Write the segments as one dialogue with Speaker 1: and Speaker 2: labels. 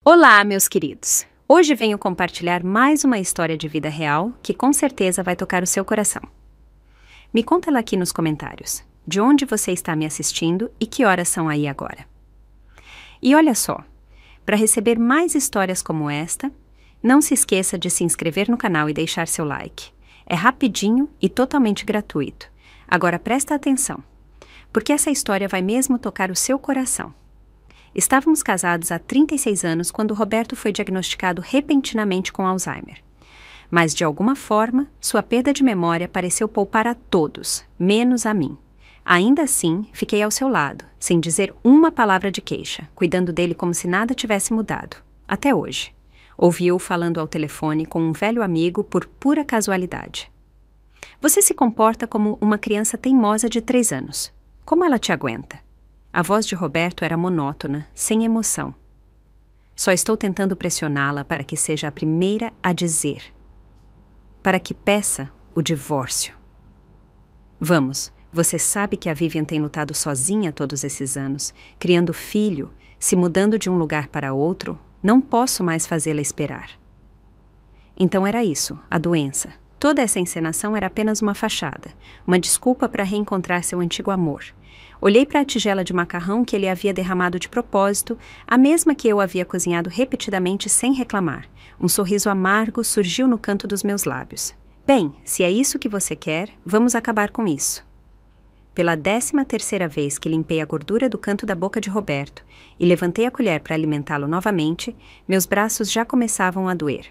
Speaker 1: Olá, meus queridos! Hoje venho compartilhar mais uma história de vida real que com certeza vai tocar o seu coração. Me conta lá aqui nos comentários, de onde você está me assistindo e que horas são aí agora. E olha só, para receber mais histórias como esta, não se esqueça de se inscrever no canal e deixar seu like. É rapidinho e totalmente gratuito. Agora presta atenção, porque essa história vai mesmo tocar o seu coração. Estávamos casados há 36 anos quando Roberto foi diagnosticado repentinamente com Alzheimer. Mas, de alguma forma, sua perda de memória pareceu poupar a todos, menos a mim. Ainda assim, fiquei ao seu lado, sem dizer uma palavra de queixa, cuidando dele como se nada tivesse mudado. Até hoje. Ouvi-o falando ao telefone com um velho amigo por pura casualidade. Você se comporta como uma criança teimosa de 3 anos. Como ela te aguenta? A voz de Roberto era monótona, sem emoção. Só estou tentando pressioná-la para que seja a primeira a dizer. Para que peça o divórcio. Vamos, você sabe que a Vivian tem lutado sozinha todos esses anos, criando filho, se mudando de um lugar para outro, não posso mais fazê-la esperar. Então era isso, a doença. Toda essa encenação era apenas uma fachada, uma desculpa para reencontrar seu antigo amor. Olhei para a tigela de macarrão que ele havia derramado de propósito, a mesma que eu havia cozinhado repetidamente sem reclamar. Um sorriso amargo surgiu no canto dos meus lábios. Bem, se é isso que você quer, vamos acabar com isso. Pela 13ª vez que limpei a gordura do canto da boca de Roberto e levantei a colher para alimentá-lo novamente, meus braços já começavam a doer.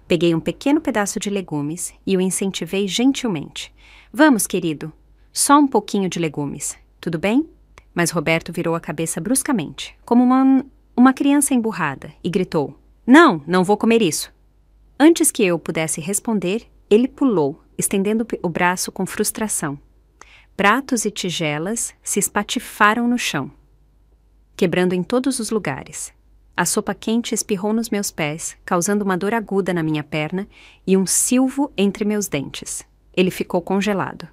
Speaker 1: Peguei um pequeno pedaço de legumes e o incentivei gentilmente. Vamos, querido, só um pouquinho de legumes. Tudo bem? Mas Roberto virou a cabeça bruscamente, como uma criança emburrada, e gritou, não vou comer isso. Antes que eu pudesse responder, ele pulou, estendendo o braço com frustração. Pratos e tigelas se espatifaram no chão, quebrando em todos os lugares. A sopa quente espirrou nos meus pés, causando uma dor aguda na minha perna e um silvo entre meus dentes. Ele ficou congelado.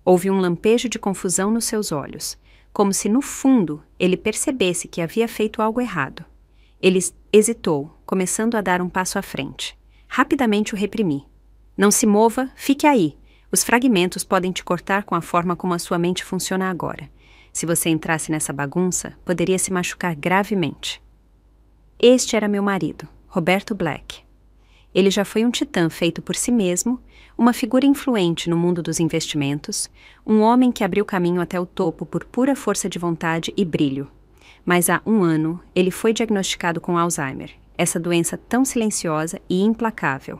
Speaker 1: Houve um lampejo de confusão nos seus olhos, como se no fundo ele percebesse que havia feito algo errado. Ele hesitou, começando a dar um passo à frente. Rapidamente o reprimi. Não se mova, fique aí. Os fragmentos podem te cortar com a forma como a sua mente funciona agora. Se você entrasse nessa bagunça, poderia se machucar gravemente. Este era meu marido, Roberto Black. Ele já foi um titã feito por si mesmo, uma figura influente no mundo dos investimentos, um homem que abriu caminho até o topo por pura força de vontade e brilho. Mas há 1 ano, ele foi diagnosticado com Alzheimer, essa doença tão silenciosa e implacável.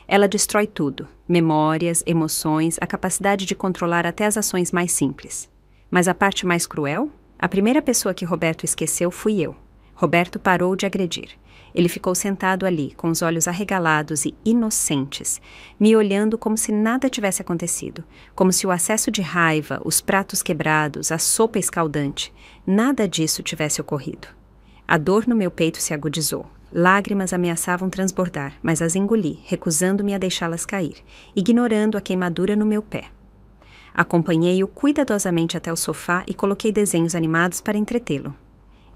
Speaker 1: Ela destrói tudo, memórias, emoções, a capacidade de controlar até as ações mais simples. Mas a parte mais cruel? A primeira pessoa que Roberto esqueceu fui eu. Roberto parou de agredir. Ele ficou sentado ali, com os olhos arregalados e inocentes, me olhando como se nada tivesse acontecido, como se o acesso de raiva, os pratos quebrados, a sopa escaldante, nada disso tivesse ocorrido. A dor no meu peito se agudizou. Lágrimas ameaçavam transbordar, mas as engoli, recusando-me a deixá-las cair, ignorando a queimadura no meu pé. Acompanhei-o cuidadosamente até o sofá e coloquei desenhos animados para entretê-lo.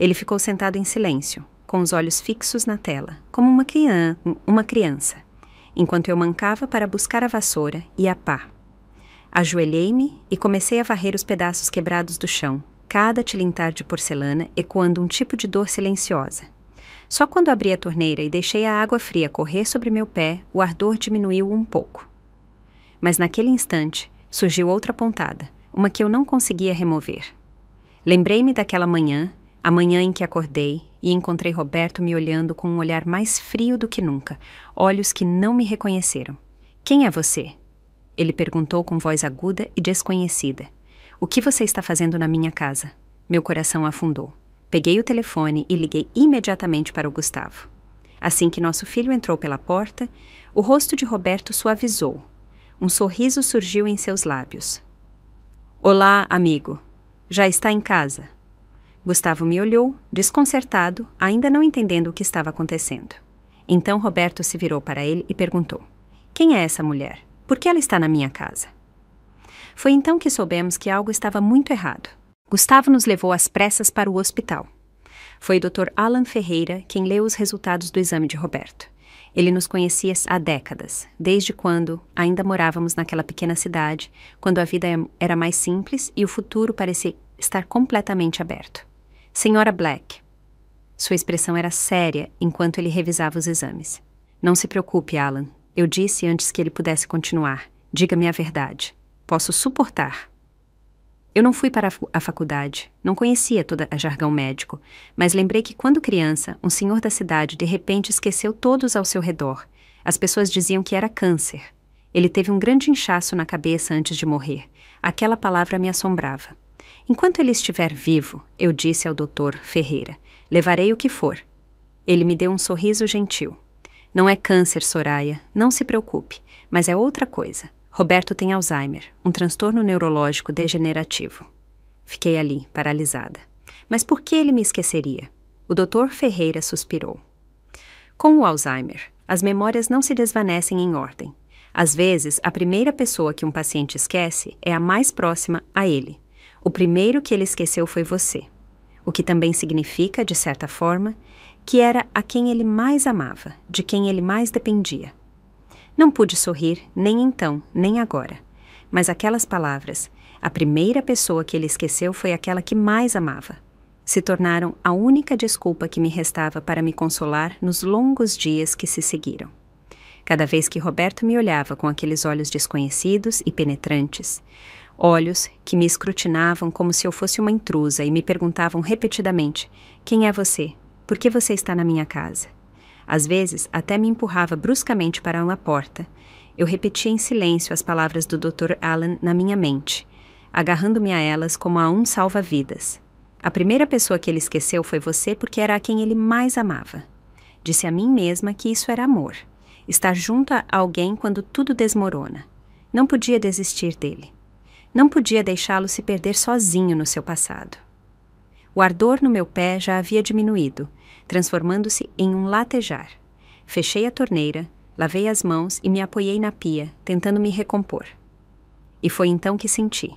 Speaker 1: Ele ficou sentado em silêncio, com os olhos fixos na tela, como uma criança, enquanto eu mancava para buscar a vassoura e a pá. Ajoelhei-me e comecei a varrer os pedaços quebrados do chão, cada tilintar de porcelana ecoando um tipo de dor silenciosa. Só quando abri a torneira e deixei a água fria correr sobre meu pé, o ardor diminuiu um pouco. Mas naquele instante, surgiu outra pontada, uma que eu não conseguia remover. Lembrei-me daquela manhã, a manhã em que acordei, e encontrei Roberto me olhando com um olhar mais frio do que nunca, olhos que não me reconheceram. Quem é você? Ele perguntou com voz aguda e desconhecida. O que você está fazendo na minha casa? Meu coração afundou. Peguei o telefone e liguei imediatamente para o Gustavo. Assim que nosso filho entrou pela porta, o rosto de Roberto suavizou. Um sorriso surgiu em seus lábios. Olá, amigo. Já está em casa? Gustavo me olhou, desconcertado, ainda não entendendo o que estava acontecendo. Então Roberto se virou para ele e perguntou: quem é essa mulher? Por que ela está na minha casa? Foi então que soubemos que algo estava muito errado. Gustavo nos levou às pressas para o hospital. Foi o Dr. Alan Ferreira quem leu os resultados do exame de Roberto. Ele nos conhecia há décadas, desde quando ainda morávamos naquela pequena cidade, quando a vida era mais simples e o futuro parecia estar completamente aberto. Senhora Black. Sua expressão era séria enquanto ele revisava os exames. Não se preocupe, Alan. Eu disse antes que ele pudesse continuar. Diga-me a verdade. Posso suportar. Eu não fui para a faculdade, não conhecia todo o jargão médico, mas lembrei que quando criança, um senhor da cidade de repente esqueceu todos ao seu redor. As pessoas diziam que era câncer. Ele teve um grande inchaço na cabeça antes de morrer. Aquela palavra me assombrava. Enquanto ele estiver vivo, eu disse ao Dr. Ferreira, levarei o que for. Ele me deu um sorriso gentil. Não é câncer, Soraya, não se preocupe, mas é outra coisa. Roberto tem Alzheimer, um transtorno neurológico degenerativo. Fiquei ali, paralisada. Mas por que ele me esqueceria? O Dr. Ferreira suspirou. Com o Alzheimer, as memórias não se desvanecem em ordem. Às vezes, a primeira pessoa que um paciente esquece é a mais próxima a ele. O primeiro que ele esqueceu foi você. O que também significa, de certa forma, que era a quem ele mais amava, de quem ele mais dependia. Não pude sorrir, nem então, nem agora. Mas aquelas palavras, a primeira pessoa que ele esqueceu foi aquela que mais amava. Se tornaram a única desculpa que me restava para me consolar nos longos dias que se seguiram. Cada vez que Roberto me olhava com aqueles olhos desconhecidos e penetrantes, olhos que me escrutinavam como se eu fosse uma intrusa e me perguntavam repetidamente: quem é você? Por que você está na minha casa? Às vezes, até me empurrava bruscamente para uma porta. Eu repetia em silêncio as palavras do Dr. Alan na minha mente, agarrando-me a elas como a um salva-vidas. A primeira pessoa que ele esqueceu foi você porque era a quem ele mais amava. Disse a mim mesma que isso era amor. Estar junto a alguém quando tudo desmorona. Não podia desistir dele. Não podia deixá-lo se perder sozinho no seu passado. O ardor no meu pé já havia diminuído, transformando-se em um latejar. Fechei a torneira, lavei as mãos e me apoiei na pia, tentando me recompor. E foi então que senti.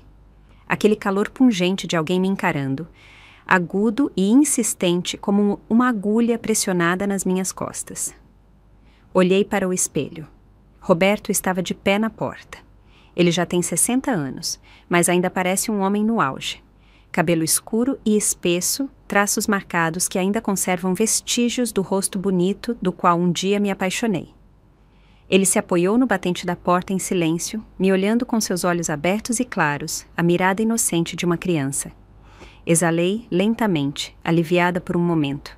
Speaker 1: Aquele calor pungente de alguém me encarando, agudo e insistente como uma agulha pressionada nas minhas costas. Olhei para o espelho. Roberto estava de pé na porta. Ele já tem 60 anos, mas ainda parece um homem no auge. Cabelo escuro e espesso, traços marcados que ainda conservam vestígios do rosto bonito do qual um dia me apaixonei. Ele se apoiou no batente da porta em silêncio, me olhando com seus olhos abertos e claros, a mirada inocente de uma criança. Exalei lentamente, aliviada por um momento.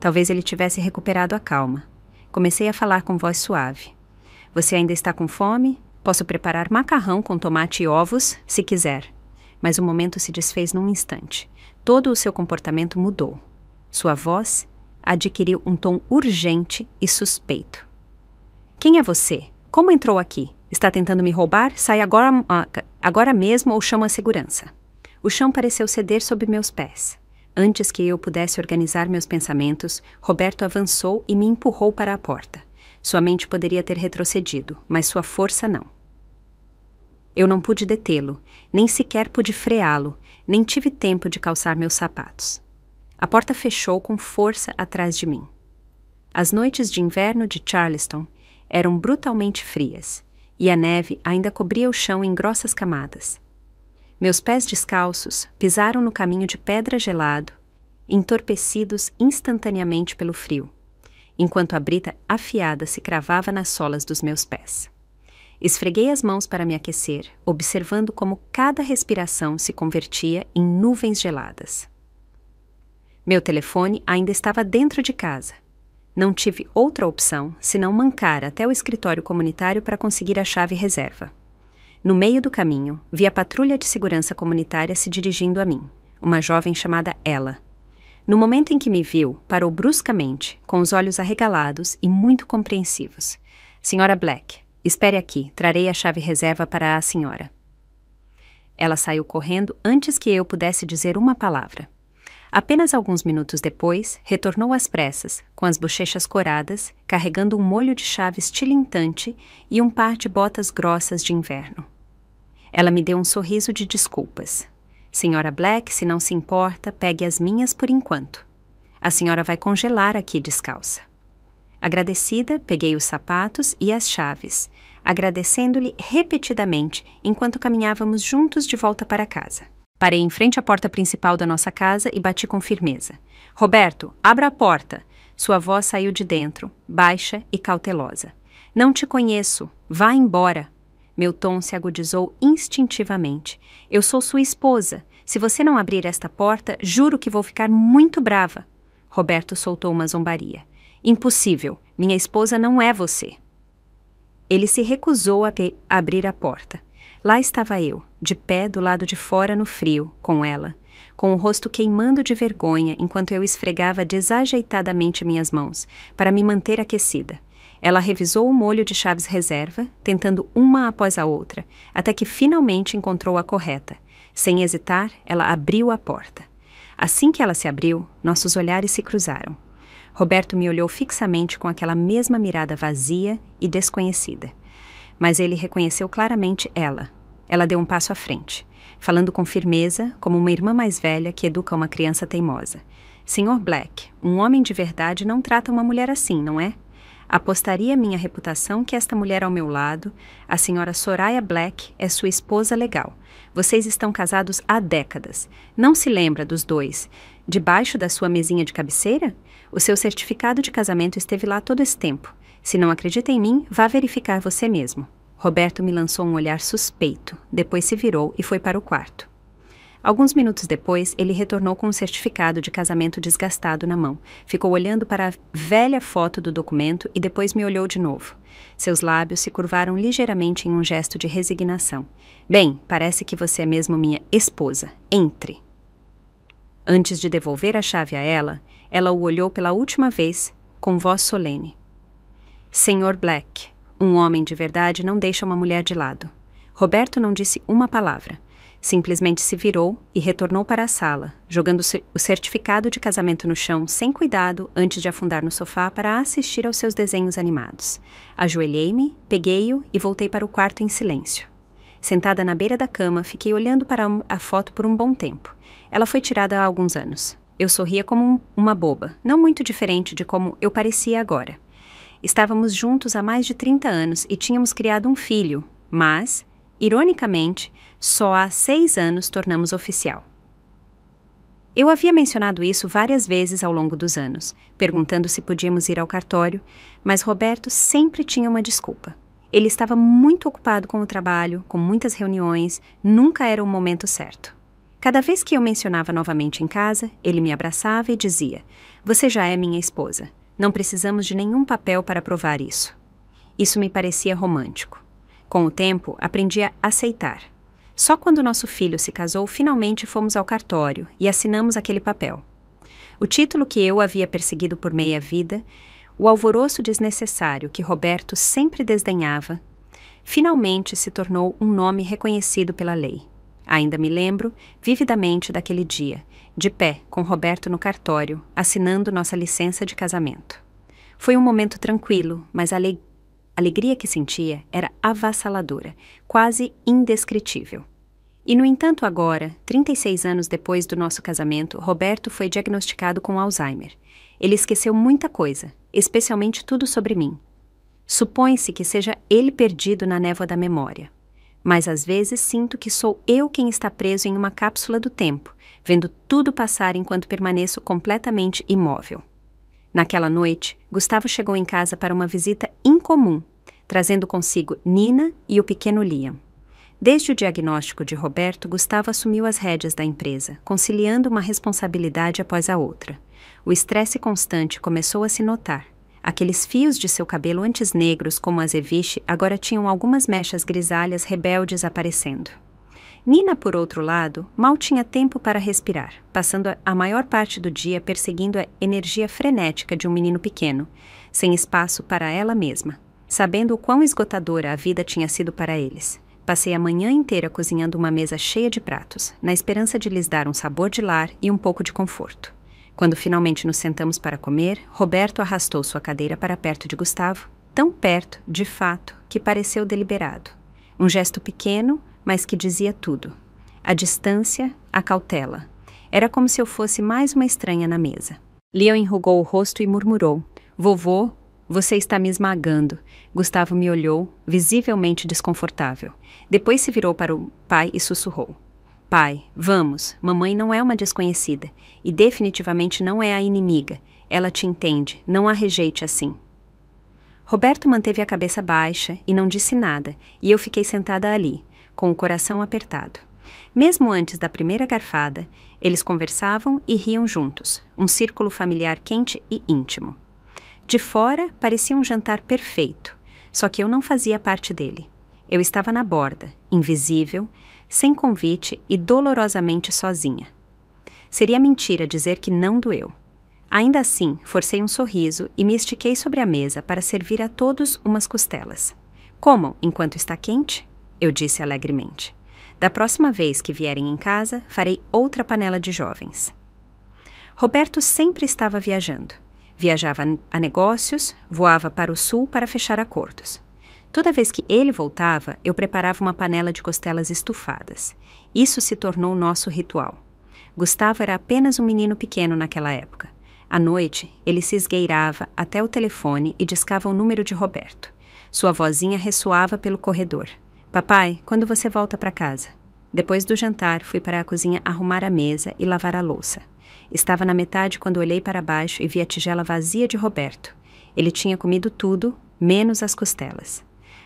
Speaker 1: Talvez ele tivesse recuperado a calma. Comecei a falar com voz suave. Você ainda está com fome? Posso preparar macarrão com tomate e ovos, se quiser. Mas o momento se desfez num instante. Todo o seu comportamento mudou. Sua voz adquiriu um tom urgente e suspeito. Quem é você? Como entrou aqui? Está tentando me roubar? Sai agora mesmo ou chama a segurança. O chão pareceu ceder sob meus pés. Antes que eu pudesse organizar meus pensamentos, Roberto avançou e me empurrou para a porta. Sua mente poderia ter retrocedido, mas sua força não. Eu não pude detê-lo, nem sequer pude freá-lo, nem tive tempo de calçar meus sapatos. A porta fechou com força atrás de mim. As noites de inverno de Charleston eram brutalmente frias, e a neve ainda cobria o chão em grossas camadas. Meus pés descalços pisaram no caminho de pedra gelado, entorpecidos instantaneamente pelo frio, enquanto a brita afiada se cravava nas solas dos meus pés. Esfreguei as mãos para me aquecer, observando como cada respiração se convertia em nuvens geladas. Meu telefone ainda estava dentro de casa. Não tive outra opção senão mancar até o escritório comunitário para conseguir a chave reserva. No meio do caminho, vi a patrulha de segurança comunitária se dirigindo a mim, uma jovem chamada Ella. No momento em que me viu, parou bruscamente, com os olhos arregalados e muito compreensivos. Senhora Black, espere aqui, trarei a chave reserva para a senhora. Ela saiu correndo antes que eu pudesse dizer uma palavra. Apenas alguns minutos depois, retornou às pressas, com as bochechas coradas, carregando um molho de chaves tilintante e um par de botas grossas de inverno. Ela me deu um sorriso de desculpas. Senhora Black, se não se importa, pegue as minhas por enquanto. A senhora vai congelar aqui descalça. Agradecida, peguei os sapatos e as chaves, agradecendo-lhe repetidamente enquanto caminhávamos juntos de volta para casa. Parei em frente à porta principal da nossa casa e bati com firmeza. Roberto, abra a porta! Sua voz saiu de dentro, baixa e cautelosa. Não te conheço. Vá embora. Meu tom se agudizou instintivamente. Eu sou sua esposa. Se você não abrir esta porta, juro que vou ficar muito brava. Roberto soltou uma zombaria. Impossível. Minha esposa não é você. Ele se recusou a abrir a porta. Lá estava eu, de pé do lado de fora no frio, com ela, com o rosto queimando de vergonha enquanto eu esfregava desajeitadamente minhas mãos, para me manter aquecida. Ela revisou o molho de chaves reserva, tentando uma após a outra, até que finalmente encontrou a correta. Sem hesitar, ela abriu a porta. Assim que ela se abriu, nossos olhares se cruzaram. Roberto me olhou fixamente com aquela mesma mirada vazia e desconhecida. Mas ele reconheceu claramente ela. Ela deu um passo à frente, falando com firmeza, como uma irmã mais velha que educa uma criança teimosa. Sr. Black, um homem de verdade não trata uma mulher assim, não é? Apostaria minha reputação que esta mulher ao meu lado, a senhora Soraya Black, é sua esposa legal. Vocês estão casados há décadas. Não se lembra dos dois? Debaixo da sua mesinha de cabeceira? O seu certificado de casamento esteve lá todo esse tempo. Se não acredita em mim, vá verificar você mesmo. Roberto me lançou um olhar suspeito, depois se virou e foi para o quarto. Alguns minutos depois, ele retornou com um certificado de casamento desgastado na mão. Ficou olhando para a velha foto do documento e depois me olhou de novo. Seus lábios se curvaram ligeiramente em um gesto de resignação. Bem, parece que você é mesmo minha esposa. Entre. Antes de devolver a chave a ela o olhou pela última vez, com voz solene. Sr. Black, um homem de verdade não deixa uma mulher de lado. Roberto não disse uma palavra. Simplesmente se virou e retornou para a sala, jogando o certificado de casamento no chão sem cuidado antes de afundar no sofá para assistir aos seus desenhos animados. Ajoelhei-me, peguei-o e voltei para o quarto em silêncio. Sentada na beira da cama, fiquei olhando para a foto por um bom tempo. Ela foi tirada há alguns anos. Eu sorria como uma boba, não muito diferente de como eu parecia agora. Estávamos juntos há mais de 30 anos e tínhamos criado um filho, mas, ironicamente, só há 6 anos tornamos oficial. Eu havia mencionado isso várias vezes ao longo dos anos, perguntando se podíamos ir ao cartório, mas Roberto sempre tinha uma desculpa. Ele estava muito ocupado com o trabalho, com muitas reuniões, nunca era o momento certo. Cada vez que eu mencionava novamente em casa, ele me abraçava e dizia: "Você já é minha esposa. Não precisamos de nenhum papel para provar isso." Isso me parecia romântico. Com o tempo, aprendi a aceitar. Só quando nosso filho se casou, finalmente fomos ao cartório e assinamos aquele papel. O título que eu havia perseguido por meia vida, o alvoroço desnecessário que Roberto sempre desdenhava, finalmente se tornou um nome reconhecido pela lei. Ainda me lembro vividamente daquele dia, de pé, com Roberto no cartório, assinando nossa licença de casamento. Foi um momento tranquilo, mas a alegria que sentia era avassaladora, quase indescritível. E, no entanto, agora, 36 anos depois do nosso casamento, Roberto foi diagnosticado com Alzheimer. Ele esqueceu muita coisa, especialmente tudo sobre mim. Supõe-se que seja ele perdido na névoa da memória. Mas às vezes sinto que sou eu quem está preso em uma cápsula do tempo, vendo tudo passar enquanto permaneço completamente imóvel. Naquela noite, Gustavo chegou em casa para uma visita incomum, trazendo consigo Nina e o pequeno Liam. Desde o diagnóstico de Roberto, Gustavo assumiu as rédeas da empresa, conciliando uma responsabilidade após a outra. O estresse constante começou a se notar. Aqueles fios de seu cabelo antes negros como azeviche agora tinham algumas mechas grisalhas rebeldes aparecendo. Nina, por outro lado, mal tinha tempo para respirar, passando a maior parte do dia perseguindo a energia frenética de um menino pequeno, sem espaço para ela mesma, sabendo o quão esgotadora a vida tinha sido para eles. Passei a manhã inteira cozinhando uma mesa cheia de pratos, na esperança de lhes dar um sabor de lar e um pouco de conforto. Quando finalmente nos sentamos para comer, Roberto arrastou sua cadeira para perto de Gustavo, tão perto, de fato, que pareceu deliberado. Um gesto pequeno, mas que dizia tudo. A distância, a cautela. Era como se eu fosse mais uma estranha na mesa. Leon enrugou o rosto e murmurou: Vovô, você está me esmagando. Gustavo me olhou, visivelmente desconfortável. Depois se virou para o pai e sussurrou: Pai, vamos, mamãe não é uma desconhecida. E definitivamente não é a inimiga. Ela te entende, não a rejeite assim. Roberto manteve a cabeça baixa e não disse nada, e eu fiquei sentada ali, com o coração apertado. Mesmo antes da primeira garfada, eles conversavam e riam juntos, um círculo familiar quente e íntimo. De fora, parecia um jantar perfeito, só que eu não fazia parte dele. Eu estava na borda, invisível, sem convite e dolorosamente sozinha. Seria mentira dizer que não doeu. Ainda assim, forcei um sorriso e me estiquei sobre a mesa para servir a todos umas costelas. Comam enquanto está quente? Eu disse alegremente. Da próxima vez que vierem em casa, farei outra panela de jovens. Roberto sempre estava viajando. Viajava a negócios, voava para o sul para fechar acordos. Toda vez que ele voltava, eu preparava uma panela de costelas estufadas. Isso se tornou nosso ritual. Gustavo era apenas um menino pequeno naquela época. À noite, ele se esgueirava até o telefone e discava o número de Roberto. Sua vozinha ressoava pelo corredor. Papai, quando você volta para casa? Depois do jantar, fui para a cozinha arrumar a mesa e lavar a louça. Estava na metade quando olhei para baixo e vi a tigela vazia de Roberto. Ele tinha comido tudo, menos as costelas.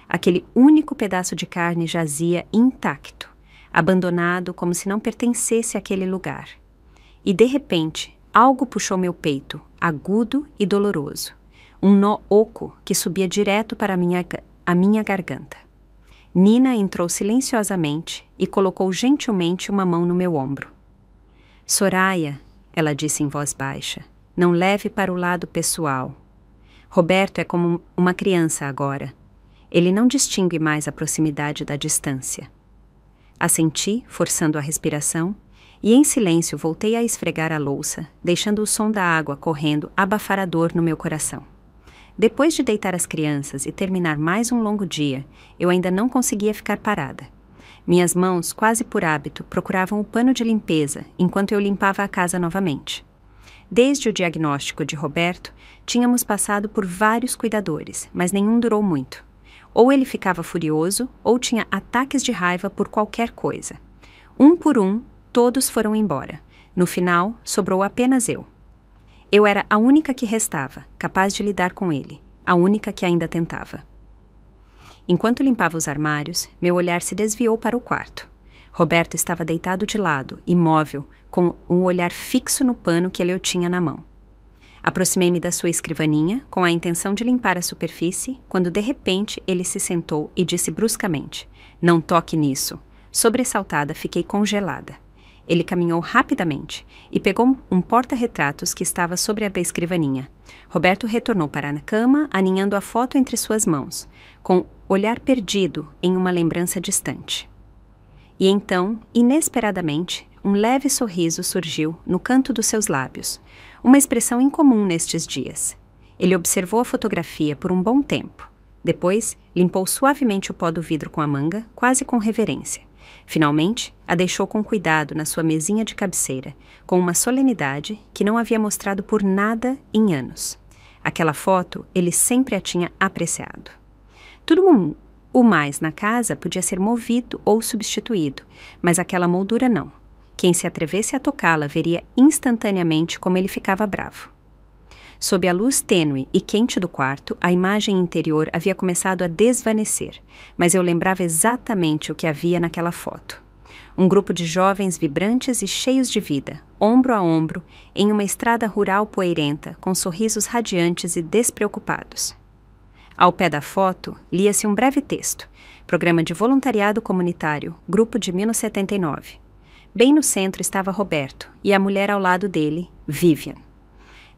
Speaker 1: Aquele único pedaço de carne jazia intacto, abandonado como se não pertencesse àquele lugar. E, de repente, algo puxou meu peito, agudo e doloroso. Um nó oco que subia direto para a minha garganta. Nina entrou silenciosamente e colocou gentilmente uma mão no meu ombro. Soraya, ela disse em voz baixa, não leve para o lado pessoal. Roberto é como uma criança agora. Ele não distingue mais a proximidade da distância. Assenti, forçando a respiração, e em silêncio voltei a esfregar a louça, deixando o som da água correndo abafar a dor no meu coração. Depois de deitar as crianças e terminar mais um longo dia, eu ainda não conseguia ficar parada. Minhas mãos, quase por hábito, procuravam o pano de limpeza enquanto eu limpava a casa novamente. Desde o diagnóstico de Roberto, tínhamos passado por vários cuidadores, mas nenhum durou muito. Ou ele ficava furioso, ou tinha ataques de raiva por qualquer coisa. Um por um, todos foram embora. No final, sobrou apenas eu. Eu era a única que restava, capaz de lidar com ele, a única que ainda tentava. Enquanto limpava os armários, meu olhar se desviou para o quarto. Roberto estava deitado de lado, imóvel, com um olhar fixo no pano que ele tinha na mão. Aproximei-me da sua escrivaninha, com a intenção de limpar a superfície, quando de repente ele se sentou e disse bruscamente: "Não toque nisso." Sobressaltada, fiquei congelada. Ele caminhou rapidamente e pegou um porta-retratos que estava sobre a escrivaninha. Roberto retornou para a cama, aninhando a foto entre suas mãos, com olhar perdido em uma lembrança distante. E então, inesperadamente, um leve sorriso surgiu no canto dos seus lábios, uma expressão incomum nestes dias. Ele observou a fotografia por um bom tempo. Depois, limpou suavemente o pó do vidro com a manga, quase com reverência. Finalmente, a deixou com cuidado na sua mesinha de cabeceira, com uma solenidade que não havia mostrado por nada em anos. Aquela foto ele sempre a tinha apreciado. Tudo o mais na casa podia ser movido ou substituído, mas aquela moldura não. Quem se atrevesse a tocá-la veria instantaneamente como ele ficava bravo. Sob a luz tênue e quente do quarto, a imagem interior havia começado a desvanecer, mas eu lembrava exatamente o que havia naquela foto. Um grupo de jovens vibrantes e cheios de vida, ombro a ombro, em uma estrada rural poeirenta, com sorrisos radiantes e despreocupados. Ao pé da foto, lia-se um breve texto: Programa de Voluntariado Comunitário, Grupo de 1979. Bem no centro estava Roberto, e a mulher ao lado dele, Vivian.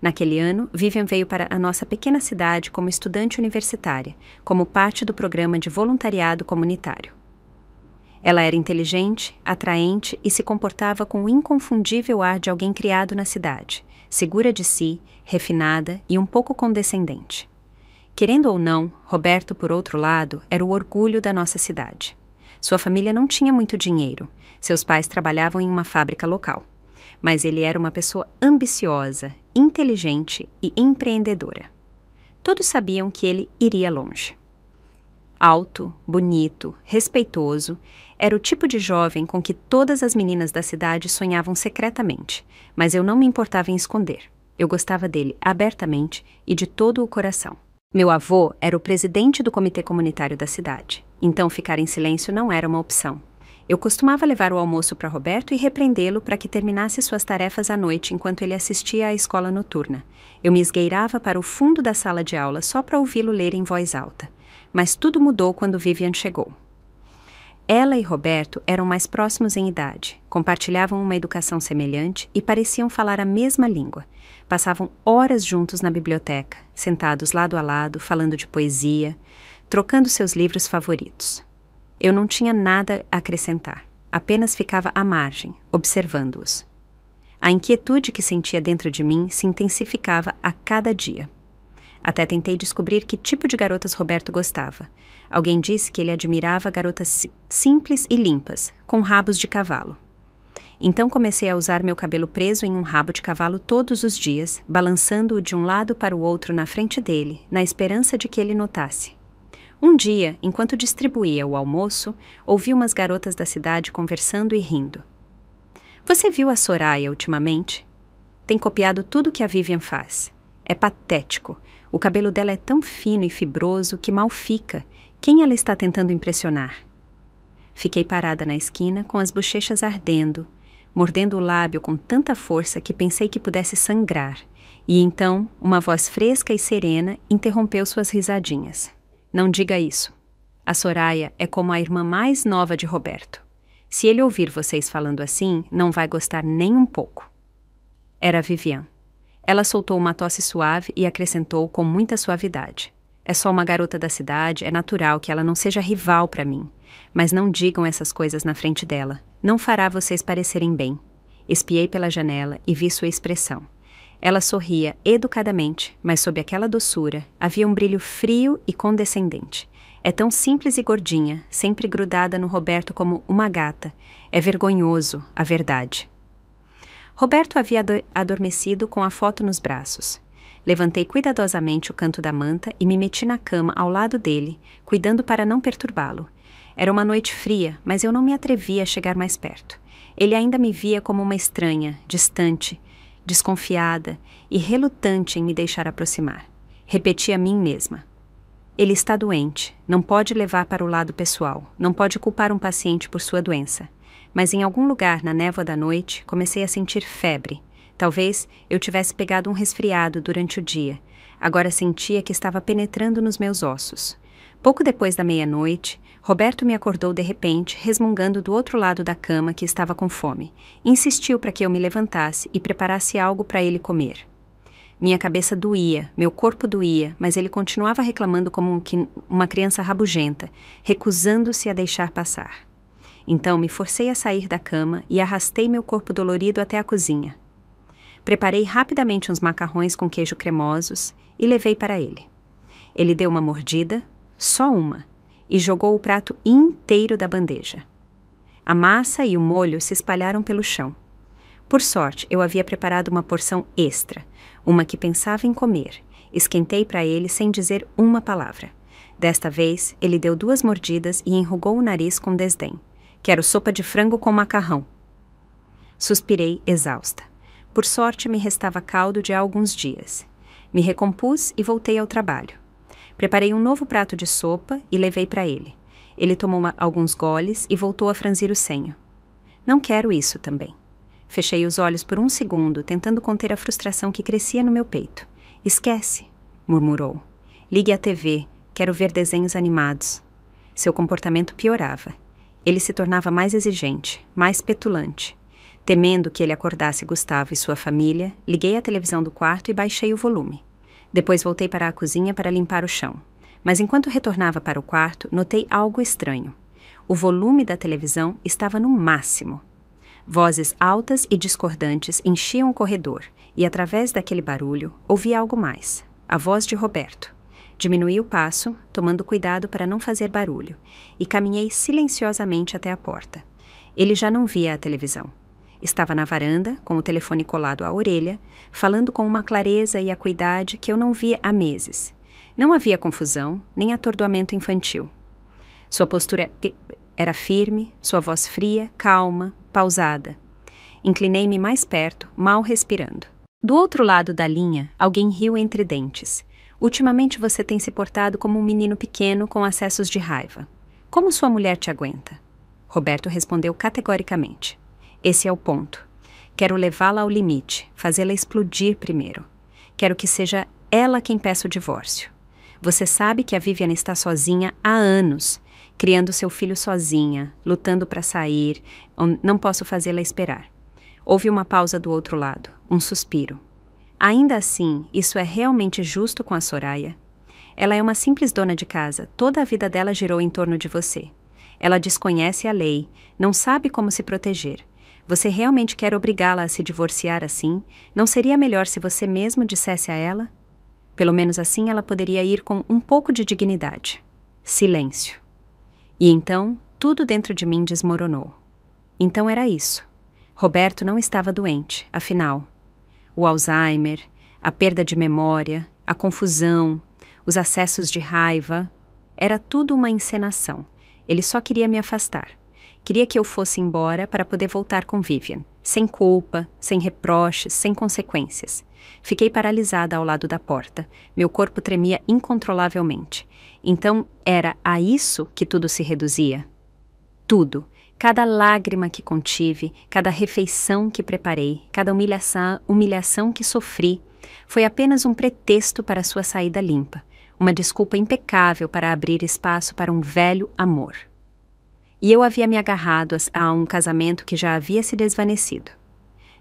Speaker 1: Naquele ano, Vivian veio para a nossa pequena cidade como estudante universitária, como parte do programa de voluntariado comunitário. Ela era inteligente, atraente e se comportava com o inconfundível ar de alguém criado na cidade, segura de si, refinada e um pouco condescendente. Querendo ou não, Roberto, por outro lado, era o orgulho da nossa cidade. Sua família não tinha muito dinheiro, seus pais trabalhavam em uma fábrica local. mas ele era uma pessoa ambiciosa, inteligente e empreendedora. Todos sabiam que ele iria longe. Alto, bonito, respeitoso, era o tipo de jovem com que todas as meninas da cidade sonhavam secretamente, mas eu não me importava em esconder. Eu gostava dele abertamente e de todo o coração. Meu avô era o presidente do comitê comunitário da cidade, então ficar em silêncio não era uma opção. Eu costumava levar o almoço para Roberto e repreendê-lo para que terminasse suas tarefas à noite enquanto ele assistia à escola noturna. Eu me esgueirava para o fundo da sala de aula só para ouvi-lo ler em voz alta. Mas tudo mudou quando Vivian chegou. Ela e Roberto eram mais próximos em idade, compartilhavam uma educação semelhante e pareciam falar a mesma língua. Passavam horas juntos na biblioteca, sentados lado a lado, falando de poesia, trocando seus livros favoritos. Eu não tinha nada a acrescentar, apenas ficava à margem, observando-os. A inquietude que sentia dentro de mim se intensificava a cada dia. Até tentei descobrir que tipo de garotas Roberto gostava. Alguém disse que ele admirava garotas simples e limpas, com rabos de cavalo. Então comecei a usar meu cabelo preso em um rabo de cavalo todos os dias, balançando-o de um lado para o outro na frente dele, na esperança de que ele notasse. Um dia, enquanto distribuía o almoço, ouvi umas garotas da cidade conversando e rindo. Você viu a Soraya ultimamente? Tem copiado tudo que a Vivian faz. É patético. O cabelo dela é tão fino e fibroso que mal fica. Quem ela está tentando impressionar? Fiquei parada na esquina com as bochechas ardendo, mordendo o lábio com tanta força que pensei que pudesse sangrar. E então, uma voz fresca e serena interrompeu suas risadinhas. Não diga isso. A Soraya é como a irmã mais nova de Roberto. Se ele ouvir vocês falando assim, não vai gostar nem um pouco. Era a Vivian. Ela soltou uma tosse suave e acrescentou com muita suavidade. É só uma garota da cidade, é natural que ela não seja rival para mim. Mas não digam essas coisas na frente dela. Não fará vocês parecerem bem. Espiei pela janela e vi sua expressão. Ela sorria educadamente, mas sob aquela doçura havia um brilho frio e condescendente. É tão simples e gordinha, sempre grudada no Roberto como uma gata. É vergonhoso, a verdade. Roberto havia adormecido com a foto nos braços. Levantei cuidadosamente o canto da manta e me meti na cama ao lado dele, cuidando para não perturbá-lo. Era uma noite fria, mas eu não me atrevia a chegar mais perto. Ele ainda me via como uma estranha, distante, desconfiada e relutante em me deixar aproximar. Repeti a mim mesma. Ele está doente, não pode levar para o lado pessoal, não pode culpar um paciente por sua doença. Mas em algum lugar na névoa da noite comecei a sentir febre. Talvez eu tivesse pegado um resfriado durante o dia. Agora sentia que estava penetrando nos meus ossos. Pouco depois da meia-noite, Roberto me acordou de repente, resmungando do outro lado da cama que estava com fome. Insistiu para que eu me levantasse e preparasse algo para ele comer. Minha cabeça doía, meu corpo doía, mas ele continuava reclamando como uma criança rabugenta, recusando-se a deixar passar. Então me forcei a sair da cama e arrastei meu corpo dolorido até a cozinha. Preparei rapidamente uns macarrões com queijo cremosos e levei para ele. Ele deu uma mordida, só uma, e jogou o prato inteiro da bandeja. A massa e o molho se espalharam pelo chão. Por sorte, eu havia preparado uma porção extra, uma que pensava em comer. Esquentei para ele sem dizer uma palavra. Desta vez, ele deu 2 mordidas e enrugou o nariz com desdém. Quero sopa de frango com macarrão. Suspirei, exausta. Por sorte, me restava caldo de há alguns dias. Me recompus e voltei ao trabalho. Preparei um novo prato de sopa e levei para ele. Ele tomou alguns goles e voltou a franzir o senho. Não quero isso também. Fechei os olhos por um segundo, tentando conter a frustração que crescia no meu peito. Esquece, murmurou. Ligue a TV, quero ver desenhos animados. Seu comportamento piorava. Ele se tornava mais exigente, mais petulante. Temendo que ele acordasse Gustavo e sua família, liguei a televisão do quarto e baixei o volume. Depois voltei para a cozinha para limpar o chão. Mas enquanto retornava para o quarto, notei algo estranho. O volume da televisão estava no máximo. Vozes altas e discordantes enchiam o corredor, e através daquele barulho, ouvi algo mais. A voz de Roberto. Diminuí o passo, tomando cuidado para não fazer barulho, e caminhei silenciosamente até a porta. Ele já não via a televisão. Estava na varanda, com o telefone colado à orelha, falando com uma clareza e acuidade que eu não via há meses. Não havia confusão, nem atordoamento infantil. Sua postura era firme, sua voz fria, calma, pausada. Inclinei-me mais perto, mal respirando. Do outro lado da linha, alguém riu entre dentes. Ultimamente você tem se portado como um menino pequeno com acessos de raiva. Como sua mulher te aguenta? Roberto respondeu categoricamente. Esse é o ponto. Quero levá-la ao limite, fazê-la explodir primeiro. Quero que seja ela quem peça o divórcio. Você sabe que a Vivian está sozinha há anos, criando seu filho sozinha, lutando para sair. Não posso fazê-la esperar. Houve uma pausa do outro lado, um suspiro. Ainda assim, isso é realmente justo com a Soraya? Ela é uma simples dona de casa, toda a vida dela girou em torno de você. Ela desconhece a lei, não sabe como se proteger. Você realmente quer obrigá-la a se divorciar assim? Não seria melhor se você mesmo dissesse a ela? Pelo menos assim ela poderia ir com um pouco de dignidade. Silêncio. E então, tudo dentro de mim desmoronou. Então era isso. Roberto não estava doente, afinal. O Alzheimer, a perda de memória, a confusão, os acessos de raiva, era tudo uma encenação. Ele só queria me afastar. Queria que eu fosse embora para poder voltar com Vivian, sem culpa, sem reproches, sem consequências. Fiquei paralisada ao lado da porta. Meu corpo tremia incontrolavelmente. Então, era a isso que tudo se reduzia? Tudo. Cada lágrima que contive, cada refeição que preparei, cada humilhação que sofri, foi apenas um pretexto para sua saída limpa, uma desculpa impecável para abrir espaço para um velho amor. E eu havia me agarrado a um casamento que já havia se desvanecido.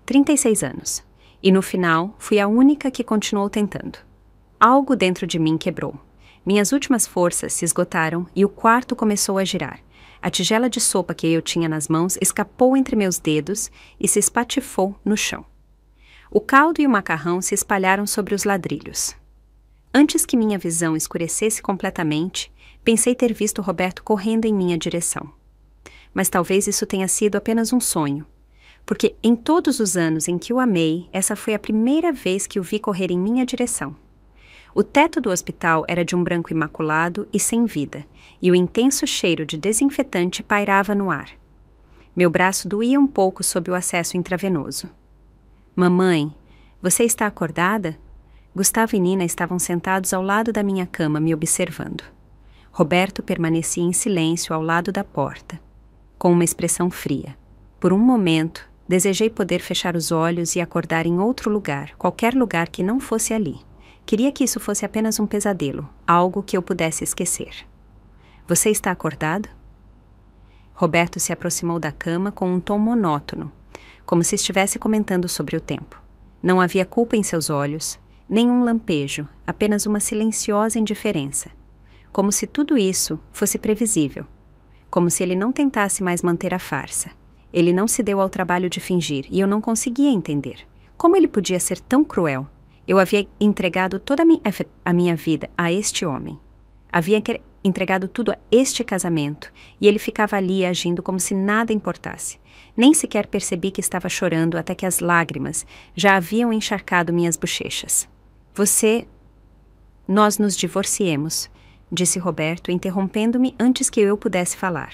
Speaker 1: 36 anos. E no final, fui a única que continuou tentando. Algo dentro de mim quebrou. Minhas últimas forças se esgotaram e o quarto começou a girar. A tigela de sopa que eu tinha nas mãos escapou entre meus dedos e se espatifou no chão. O caldo e o macarrão se espalharam sobre os ladrilhos. Antes que minha visão escurecesse completamente, pensei ter visto Roberto correndo em minha direção. Mas talvez isso tenha sido apenas um sonho, porque em todos os anos em que o amei, essa foi a primeira vez que o vi correr em minha direção. O teto do hospital era de um branco imaculado e sem vida, e o intenso cheiro de desinfetante pairava no ar. Meu braço doía um pouco sob o acesso intravenoso. Mamãe, você está acordada? Gustavo e Nina estavam sentados ao lado da minha cama, me observando. Roberto permanecia em silêncio ao lado da porta, com uma expressão fria. Por um momento, desejei poder fechar os olhos e acordar em outro lugar, qualquer lugar que não fosse ali. Queria que isso fosse apenas um pesadelo, algo que eu pudesse esquecer. Você está acordado? Roberto se aproximou da cama com um tom monótono, como se estivesse comentando sobre o tempo. Não havia culpa em seus olhos, nem um lampejo, apenas uma silenciosa indiferença. Como se tudo isso fosse previsível. Como se ele não tentasse mais manter a farsa. Ele não se deu ao trabalho de fingir, e eu não conseguia entender. Como ele podia ser tão cruel? Eu havia entregado toda a minha vida a este homem. Havia entregado tudo a este casamento, e ele ficava ali agindo como se nada importasse. Nem sequer percebi que estava chorando até que as lágrimas já haviam encharcado minhas bochechas. Nós nos divorciemos, disse Roberto, interrompendo-me antes que eu pudesse falar.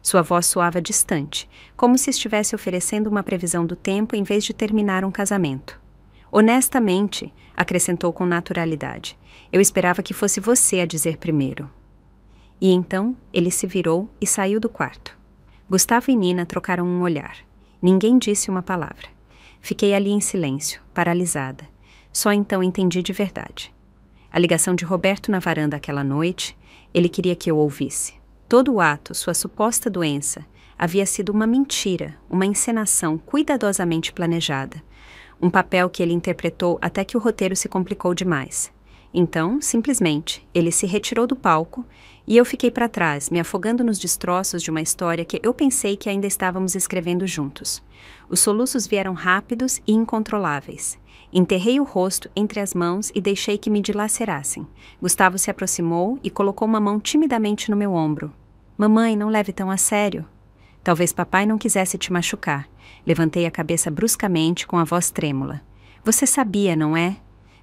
Speaker 1: Sua voz soava distante, como se estivesse oferecendo uma previsão do tempo em vez de terminar um casamento. Honestamente, acrescentou com naturalidade, eu esperava que fosse você a dizer primeiro. E então ele se virou e saiu do quarto. Gustavo e Nina trocaram um olhar. Ninguém disse uma palavra. Fiquei ali em silêncio, paralisada. Só então entendi de verdade. A ligação de Roberto na varanda aquela noite, ele queria que eu ouvisse. Todo o ato, sua suposta doença, havia sido uma mentira, uma encenação cuidadosamente planejada. Um papel que ele interpretou até que o roteiro se complicou demais. Então, simplesmente, ele se retirou do palco e eu fiquei para trás, me afogando nos destroços de uma história que eu pensei que ainda estávamos escrevendo juntos. Os soluços vieram rápidos e incontroláveis. Enterrei o rosto entre as mãos e deixei que me dilacerassem. Gustavo se aproximou e colocou uma mão timidamente no meu ombro. Mamãe, não leve tão a sério. Talvez papai não quisesse te machucar. Levantei a cabeça bruscamente com a voz trêmula. Você sabia, não é?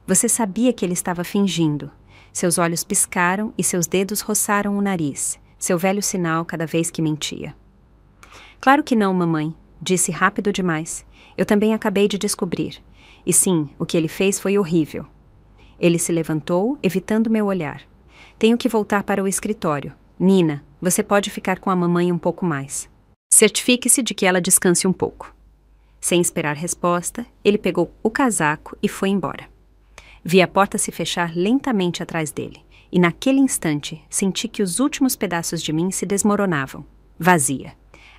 Speaker 1: Você sabia que ele estava fingindo. Seus olhos piscaram e seus dedos roçaram o nariz, seu velho sinal cada vez que mentia. Claro que não, mamãe, disse rápido demais. Eu também acabei de descobrir. E sim, o que ele fez foi horrível. Ele se levantou, evitando meu olhar. Tenho que voltar para o escritório. Nina, você pode ficar com a mamãe um pouco mais. Certifique-se de que ela descanse um pouco. Sem esperar resposta, ele pegou o casaco e foi embora. Vi a porta se fechar lentamente atrás dele, e naquele instante senti que os últimos pedaços de mim se desmoronavam, vazia.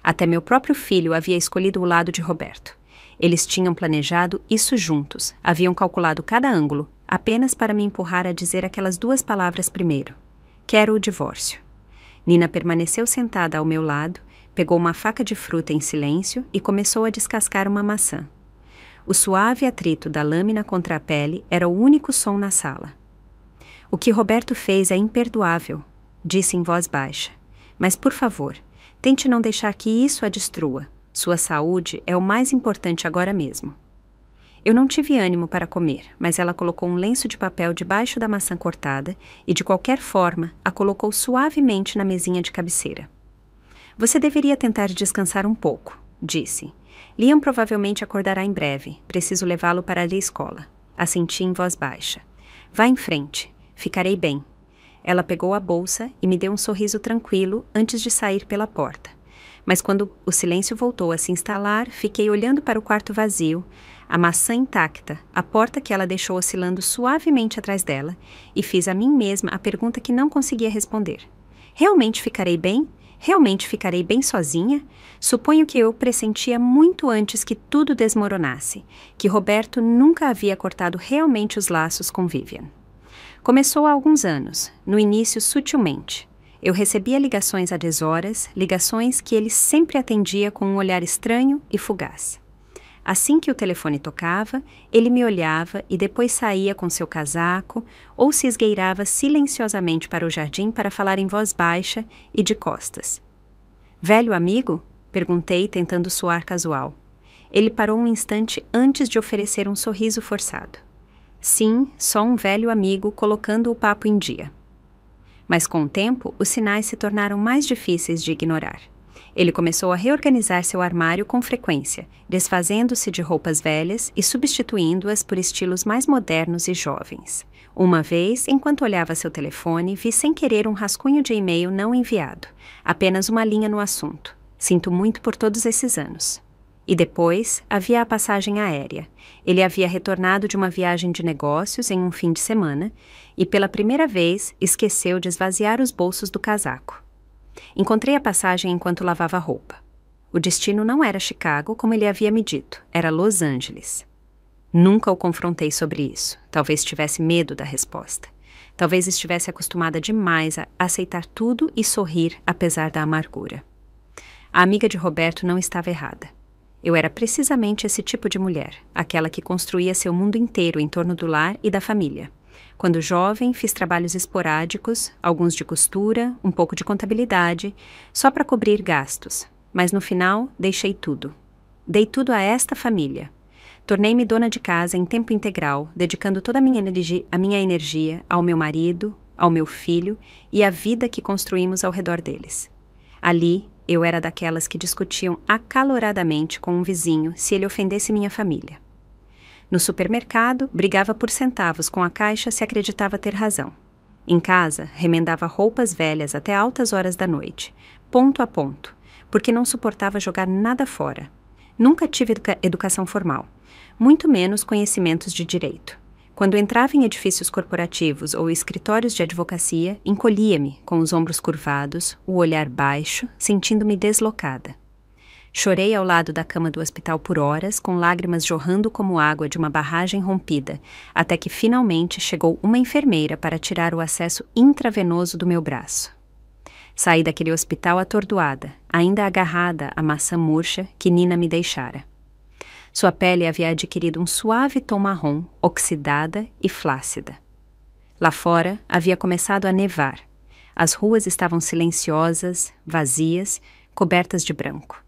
Speaker 1: Até meu próprio filho havia escolhido o lado de Roberto. Eles tinham planejado isso juntos, haviam calculado cada ângulo, apenas para me empurrar a dizer aquelas 2 palavras primeiro. Quero o divórcio. Nina permaneceu sentada ao meu lado, pegou uma faca de fruta em silêncio e começou a descascar uma maçã. O suave atrito da lâmina contra a pele era o único som na sala. O que Roberto fez é imperdoável, disse em voz baixa. Mas, por favor, tente não deixar que isso a destrua. Sua saúde é o mais importante agora mesmo. Eu não tive ânimo para comer, mas ela colocou um lenço de papel debaixo da maçã cortada e, de qualquer forma, a colocou suavemente na mesinha de cabeceira. Você deveria tentar descansar um pouco, disse. Liam provavelmente acordará em breve. Preciso levá-lo para a escola. Assenti em voz baixa. Vá em frente. Ficarei bem. Ela pegou a bolsa e me deu um sorriso tranquilo antes de sair pela porta. Mas quando o silêncio voltou a se instalar, fiquei olhando para o quarto vazio, a maçã intacta, a porta que ela deixou oscilando suavemente atrás dela, e fiz a mim mesma a pergunta que não conseguia responder. Realmente ficarei bem? Realmente ficarei bem sozinha? Suponho que eu pressentia muito antes que tudo desmoronasse, que Roberto nunca havia cortado realmente os laços com Vivian. Começou há alguns anos, no início sutilmente. Eu recebia ligações a deshoras, ligações que ele sempre atendia com um olhar estranho e fugaz. Assim que o telefone tocava, ele me olhava e depois saía com seu casaco ou se esgueirava silenciosamente para o jardim para falar em voz baixa e de costas. Velho amigo? Perguntei, tentando soar casual. Ele parou um instante antes de oferecer um sorriso forçado. Sim, só um velho amigo colocando o papo em dia. Mas com o tempo, os sinais se tornaram mais difíceis de ignorar. Ele começou a reorganizar seu armário com frequência, desfazendo-se de roupas velhas e substituindo-as por estilos mais modernos e jovens. Uma vez, enquanto olhava seu telefone, vi sem querer um rascunho de e-mail não enviado, apenas uma linha no assunto. Sinto muito por todos esses anos. E depois, havia a passagem aérea. Ele havia retornado de uma viagem de negócios em um fim de semana e, pela primeira vez, esqueceu de esvaziar os bolsos do casaco. Encontrei a passagem enquanto lavava roupa. O destino não era Chicago, como ele havia me dito, era Los Angeles. Nunca o confrontei sobre isso. Talvez tivesse medo da resposta. Talvez estivesse acostumada demais a aceitar tudo e sorrir apesar da amargura. A amiga de Roberto não estava errada. Eu era precisamente esse tipo de mulher, aquela que construía seu mundo inteiro em torno do lar e da família. Quando jovem, fiz trabalhos esporádicos, alguns de costura, um pouco de contabilidade, só para cobrir gastos. Mas no final, deixei tudo. Dei tudo a esta família. Tornei-me dona de casa em tempo integral, dedicando toda a minha energia ao meu marido, ao meu filho e à vida que construímos ao redor deles. Ali, eu era daquelas que discutiam acaloradamente com um vizinho se ele ofendesse minha família. No supermercado, brigava por centavos com a caixa se acreditava ter razão. Em casa, remendava roupas velhas até altas horas da noite, ponto a ponto, porque não suportava jogar nada fora. Nunca tive educação formal, muito menos conhecimentos de direito. Quando entrava em edifícios corporativos ou escritórios de advocacia, encolhia-me, com os ombros curvados, o olhar baixo, sentindo-me deslocada. Chorei ao lado da cama do hospital por horas, com lágrimas jorrando como água de uma barragem rompida, até que finalmente chegou uma enfermeira para tirar o acesso intravenoso do meu braço. Saí daquele hospital atordoada, ainda agarrada à maçã murcha que Nina me deixara. Sua pele havia adquirido um suave tom marrom, oxidada e flácida. Lá fora havia começado a nevar. As ruas estavam silenciosas, vazias, cobertas de branco.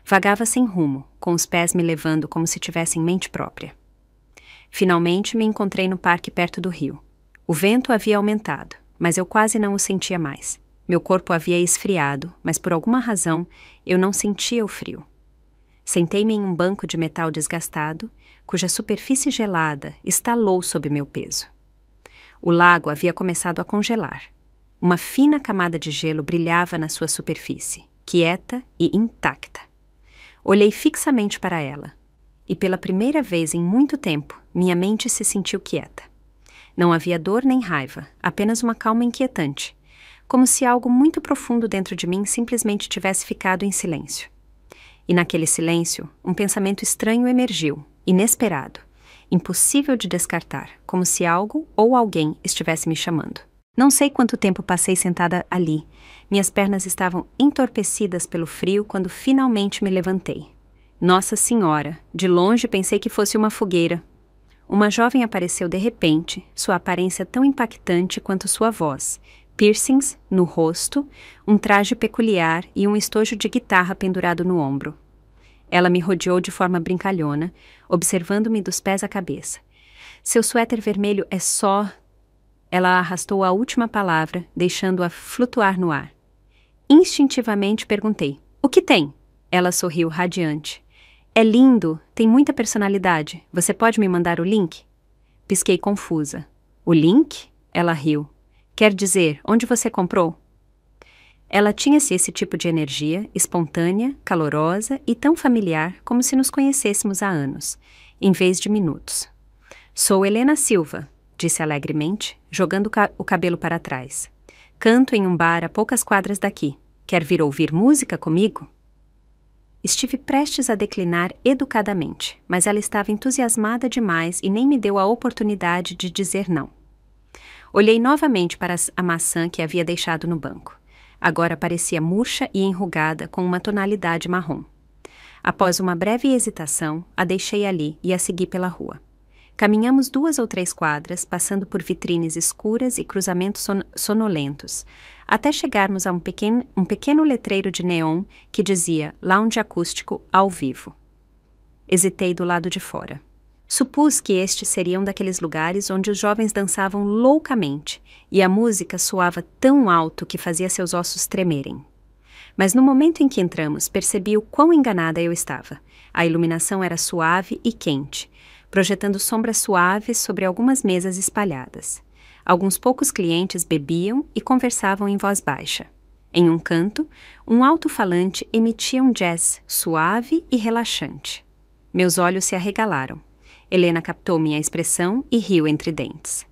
Speaker 1: Vagava sem rumo, com os pés me levando como se tivessem mente própria. Finalmente me encontrei no parque perto do rio. O vento havia aumentado, mas eu quase não o sentia mais. Meu corpo havia esfriado, mas por alguma razão eu não sentia o frio. Sentei-me em um banco de metal desgastado, cuja superfície gelada estalou sob meu peso. O lago havia começado a congelar. Uma fina camada de gelo brilhava na sua superfície, quieta e intacta. Olhei fixamente para ela, e pela primeira vez em muito tempo, minha mente se sentiu quieta. Não havia dor nem raiva, apenas uma calma inquietante, como se algo muito profundo dentro de mim simplesmente tivesse ficado em silêncio. E naquele silêncio, um pensamento estranho emergiu, inesperado, impossível de descartar, como se algo ou alguém estivesse me chamando. Não sei quanto tempo passei sentada ali. Minhas pernas estavam entorpecidas pelo frio quando finalmente me levantei. Nossa Senhora, de longe pensei que fosse uma fogueira. Uma jovem apareceu de repente, sua aparência tão impactante quanto sua voz. Piercings no rosto, um traje peculiar e um estojo de guitarra pendurado no ombro. Ela me rodeou de forma brincalhona, observando-me dos pés à cabeça. Seu suéter vermelho é só... Ela arrastou a última palavra, deixando-a flutuar no ar. Instintivamente perguntei, "O que tem?" Ela sorriu radiante. "É lindo, tem muita personalidade. Você pode me mandar o link?" Pisquei confusa. "O link?" Ela riu. "Quer dizer, onde você comprou?" Ela tinha-se esse tipo de energia, espontânea, calorosa e tão familiar como se nos conhecêssemos há anos, em vez de minutos. "Sou Helena Silva", disse alegremente, jogando o cabelo para trás. "Canto em um bar a poucas quadras daqui. Quer vir ouvir música comigo?" Estive prestes a declinar educadamente, mas ela estava entusiasmada demais e nem me deu a oportunidade de dizer não. Olhei novamente para a maçã que havia deixado no banco. Agora parecia murcha e enrugada com uma tonalidade marrom. Após uma breve hesitação, a deixei ali e a segui pela rua. Caminhamos 2 ou 3 quadras, passando por vitrines escuras e cruzamentos sonolentos, até chegarmos a um pequeno letreiro de neon que dizia Lounge Acústico ao vivo. Hesitei do lado de fora. Supus que este seria um daqueles lugares onde os jovens dançavam loucamente e a música soava tão alto que fazia seus ossos tremerem. Mas no momento em que entramos, percebi o quão enganada eu estava. A iluminação era suave e quente, projetando sombras suaves sobre algumas mesas espalhadas. Alguns poucos clientes bebiam e conversavam em voz baixa. Em um canto, um alto-falante emitia um jazz suave e relaxante. Meus olhos se arregalaram. Helena captou minha expressão e riu entre dentes.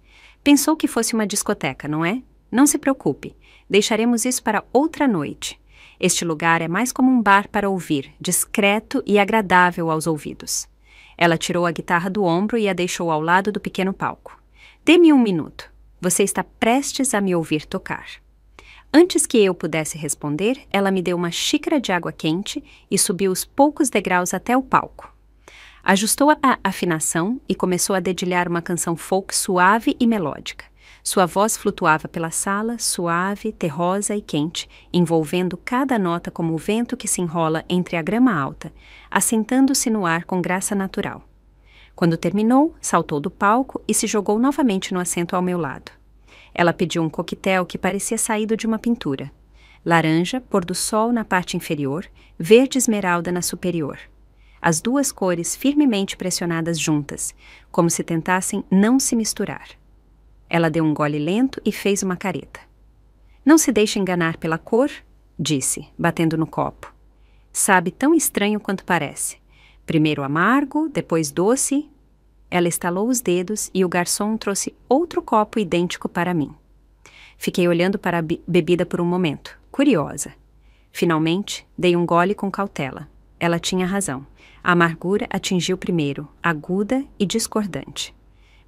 Speaker 1: Pensou que fosse uma discoteca, não é? Não se preocupe, deixaremos isso para outra noite. Este lugar é mais como um bar para ouvir, discreto e agradável aos ouvidos. Ela tirou a guitarra do ombro e a deixou ao lado do pequeno palco. Dê-me 1 minuto. Você está prestes a me ouvir tocar. Antes que eu pudesse responder, ela me deu uma xícara de água quente e subiu os poucos degraus até o palco. Ajustou a afinação e começou a dedilhar uma canção folk suave e melódica. Sua voz flutuava pela sala, suave, terrosa e quente, envolvendo cada nota como o vento que se enrola entre a grama alta, assentando-se no ar com graça natural. Quando terminou, saltou do palco e se jogou novamente no assento ao meu lado. Ela pediu um coquetel que parecia saído de uma pintura. Laranja, pôr do sol na parte inferior, verde esmeralda na superior. As 2 cores firmemente pressionadas juntas, como se tentassem não se misturar. Ela deu um gole lento e fez uma careta. "Não se deixe enganar pela cor", disse, batendo no copo. "Sabe tão estranho quanto parece. Primeiro amargo, depois doce." Ela estalou os dedos e o garçom trouxe outro copo idêntico para mim. Fiquei olhando para a bebida por um momento, curiosa. Finalmente, dei um gole com cautela. Ela tinha razão. A amargura atingiu primeiro, aguda e discordante.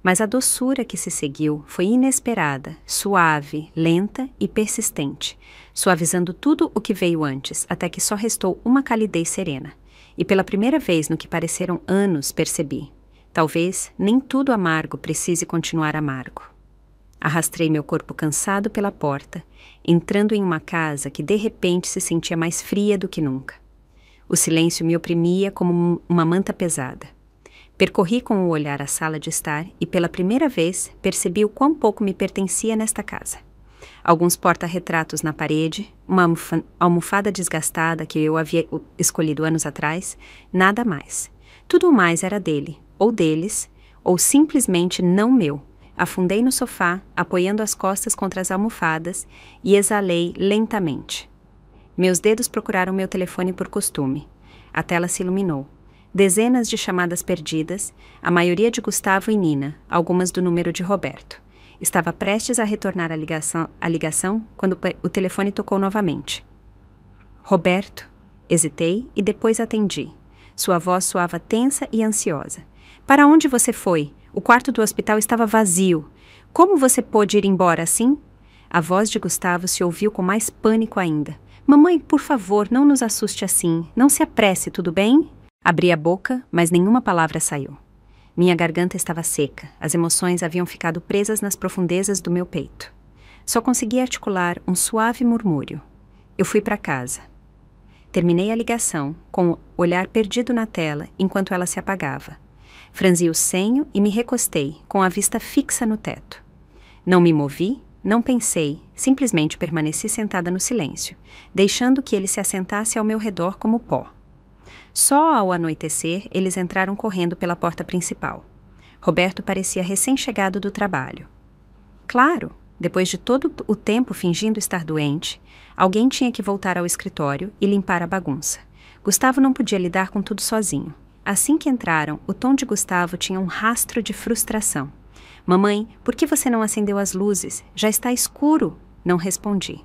Speaker 1: Mas a doçura que se seguiu foi inesperada, suave, lenta e persistente, suavizando tudo o que veio antes, até que só restou uma calidez serena. E pela primeira vez no que pareceram anos, percebi. Talvez nem tudo amargo precise continuar amargo. Arrastei meu corpo cansado pela porta, entrando em uma casa que de repente se sentia mais fria do que nunca. O silêncio me oprimia como uma manta pesada. Percorri com o olhar a sala de estar e pela primeira vez percebi o quão pouco me pertencia nesta casa. Alguns porta-retratos na parede, uma almofada desgastada que eu havia escolhido anos atrás, nada mais. Tudo mais era dele, ou deles, ou simplesmente não meu. Afundei no sofá, apoiando as costas contra as almofadas, e exalei lentamente. Meus dedos procuraram meu telefone por costume. A tela se iluminou. Dezenas de chamadas perdidas, a maioria de Gustavo e Nina, algumas do número de Roberto. Estava prestes a retornar a ligação quando o telefone tocou novamente. Roberto. Hesitei e depois atendi. Sua voz soava tensa e ansiosa. Para onde você foi? O quarto do hospital estava vazio. Como você pôde ir embora assim? A voz de Gustavo se ouviu com mais pânico ainda. Mamãe, por favor, não nos assuste assim. Não se apresse, tudo bem? Abri a boca, mas nenhuma palavra saiu. Minha garganta estava seca, as emoções haviam ficado presas nas profundezas do meu peito. Só consegui articular um suave murmúrio. Eu fui para casa. Terminei a ligação, com o olhar perdido na tela, enquanto ela se apagava. Franzi o senho e me recostei, com a vista fixa no teto. Não me movi, não pensei, simplesmente permaneci sentada no silêncio, deixando que ele se assentasse ao meu redor como pó. Só ao anoitecer, eles entraram correndo pela porta principal. Roberto parecia recém-chegado do trabalho. Claro, depois de todo o tempo fingindo estar doente, alguém tinha que voltar ao escritório e limpar a bagunça. Gustavo não podia lidar com tudo sozinho. Assim que entraram, o tom de Gustavo tinha um rastro de frustração. Mamãe, por que você não acendeu as luzes? Já está escuro. Não respondi.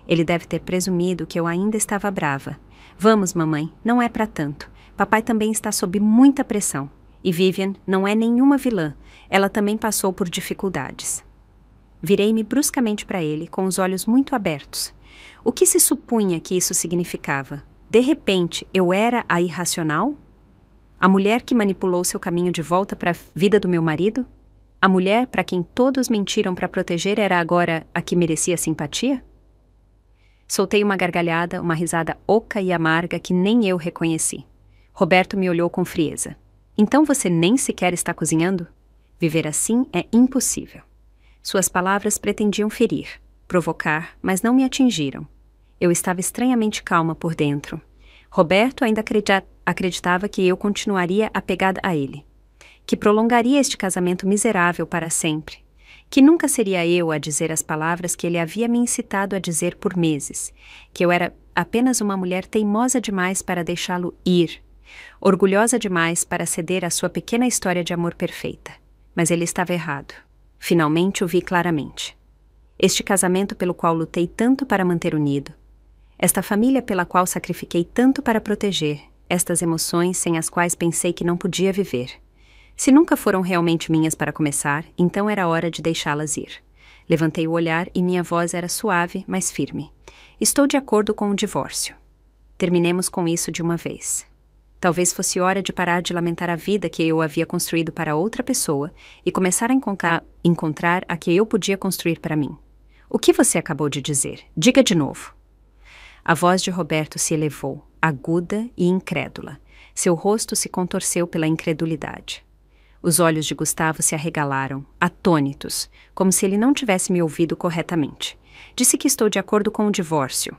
Speaker 1: Ele deve ter presumido que eu ainda estava brava. Vamos, mamãe, não é para tanto. Papai também está sob muita pressão. E Vivian não é nenhuma vilã. Ela também passou por dificuldades. Virei-me bruscamente para ele, com os olhos muito abertos. O que se supunha que isso significava? De repente, eu era a irracional? A mulher que manipulou seu caminho de volta para a vida do meu marido? A mulher para quem todos mentiram para proteger era agora a que merecia simpatia? Soltei uma gargalhada, uma risada oca e amarga que nem eu reconheci. Roberto me olhou com frieza. Então você nem sequer está cozinhando? Viver assim é impossível. Suas palavras pretendiam ferir, provocar, mas não me atingiram. Eu estava estranhamente calma por dentro. Roberto ainda acreditava que eu continuaria apegada a ele, que prolongaria este casamento miserável para sempre, que nunca seria eu a dizer as palavras que ele havia me incitado a dizer por meses, que eu era apenas uma mulher teimosa demais para deixá-lo ir, orgulhosa demais para ceder à sua pequena história de amor perfeita. Mas ele estava errado. Finalmente o vi claramente. Este casamento pelo qual lutei tanto para manter unido, esta família pela qual sacrifiquei tanto para proteger, estas emoções sem as quais pensei que não podia viver. Se nunca foram realmente minhas para começar, então era hora de deixá-las ir. Levantei o olhar e minha voz era suave, mas firme. Estou de acordo com o divórcio. Terminemos com isso de uma vez. Talvez fosse hora de parar de lamentar a vida que eu havia construído para outra pessoa e começar a encontrar a que eu podia construir para mim. O que você acabou de dizer? Diga de novo. A voz de Roberto se elevou, aguda e incrédula. Seu rosto se contorceu pela incredulidade. Os olhos de Gustavo se arregalaram, atônitos, como se ele não tivesse me ouvido corretamente. Disse que estou de acordo com o divórcio.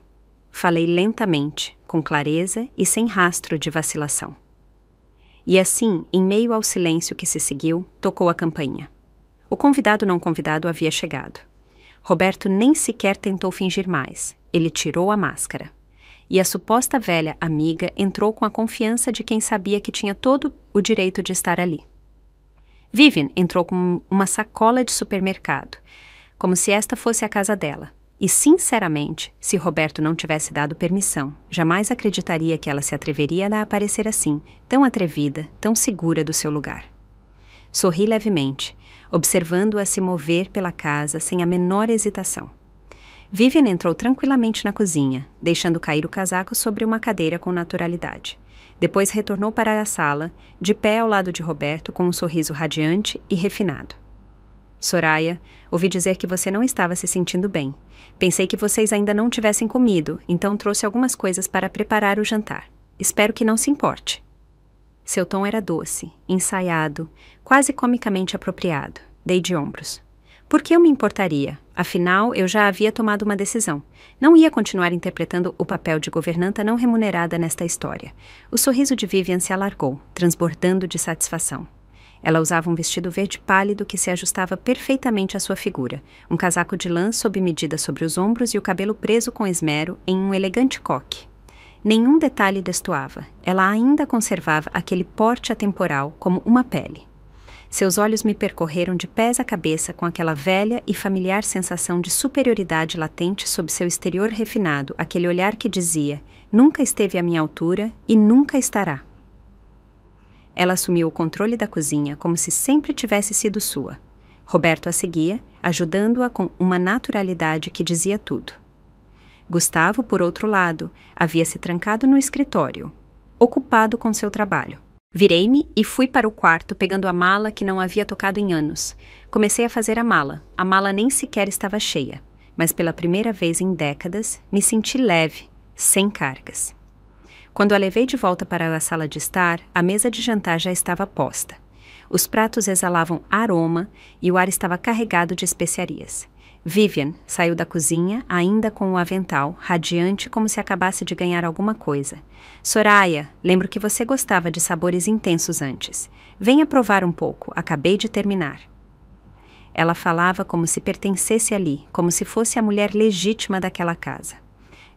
Speaker 1: Falei lentamente, com clareza e sem rastro de vacilação. E assim, em meio ao silêncio que se seguiu, tocou a campainha. O convidado não convidado havia chegado. Roberto nem sequer tentou fingir mais. Ele tirou a máscara. E a suposta velha amiga entrou com a confiança de quem sabia que tinha todo o direito de estar ali. Vivian entrou com uma sacola de supermercado, como se esta fosse a casa dela. E, sinceramente, se Roberto não tivesse dado permissão, jamais acreditaria que ela se atreveria a aparecer assim, tão atrevida, tão segura do seu lugar. Sorri levemente, observando-a se mover pela casa sem a menor hesitação. Vivian entrou tranquilamente na cozinha, deixando cair o casaco sobre uma cadeira com naturalidade. Depois retornou para a sala, de pé ao lado de Roberto com um sorriso radiante e refinado. Soraya, ouvi dizer que você não estava se sentindo bem. Pensei que vocês ainda não tivessem comido, então trouxe algumas coisas para preparar o jantar. Espero que não se importe. Seu tom era doce, ensaiado, quase comicamente apropriado. Dei de ombros. Por que eu me importaria? Afinal, eu já havia tomado uma decisão. Não ia continuar interpretando o papel de governanta não remunerada nesta história. O sorriso de Vivian se alargou, transbordando de satisfação. Ela usava um vestido verde pálido que se ajustava perfeitamente à sua figura, um casaco de lã sob medida sobre os ombros e o cabelo preso com esmero em um elegante coque. Nenhum detalhe destoava. Ela ainda conservava aquele porte atemporal como uma pele. Seus olhos me percorreram de pés à cabeça com aquela velha e familiar sensação de superioridade latente sob seu exterior refinado, aquele olhar que dizia: nunca esteve à minha altura e nunca estará. Ela assumiu o controle da cozinha como se sempre tivesse sido sua. Roberto a seguia, ajudando-a com uma naturalidade que dizia tudo. Gustavo, por outro lado, havia se trancado no escritório, ocupado com seu trabalho. Virei-me e fui para o quarto pegando a mala que não havia tocado em anos. Comecei a fazer a mala. A mala nem sequer estava cheia, mas pela primeira vez em décadas me senti leve, sem cargas. Quando a levei de volta para a sala de estar, a mesa de jantar já estava posta. Os pratos exalavam aroma e o ar estava carregado de especiarias. Vivian saiu da cozinha, ainda com o avental, radiante como se acabasse de ganhar alguma coisa. Soraya, lembro que você gostava de sabores intensos antes. Venha provar um pouco, acabei de terminar. Ela falava como se pertencesse ali, como se fosse a mulher legítima daquela casa.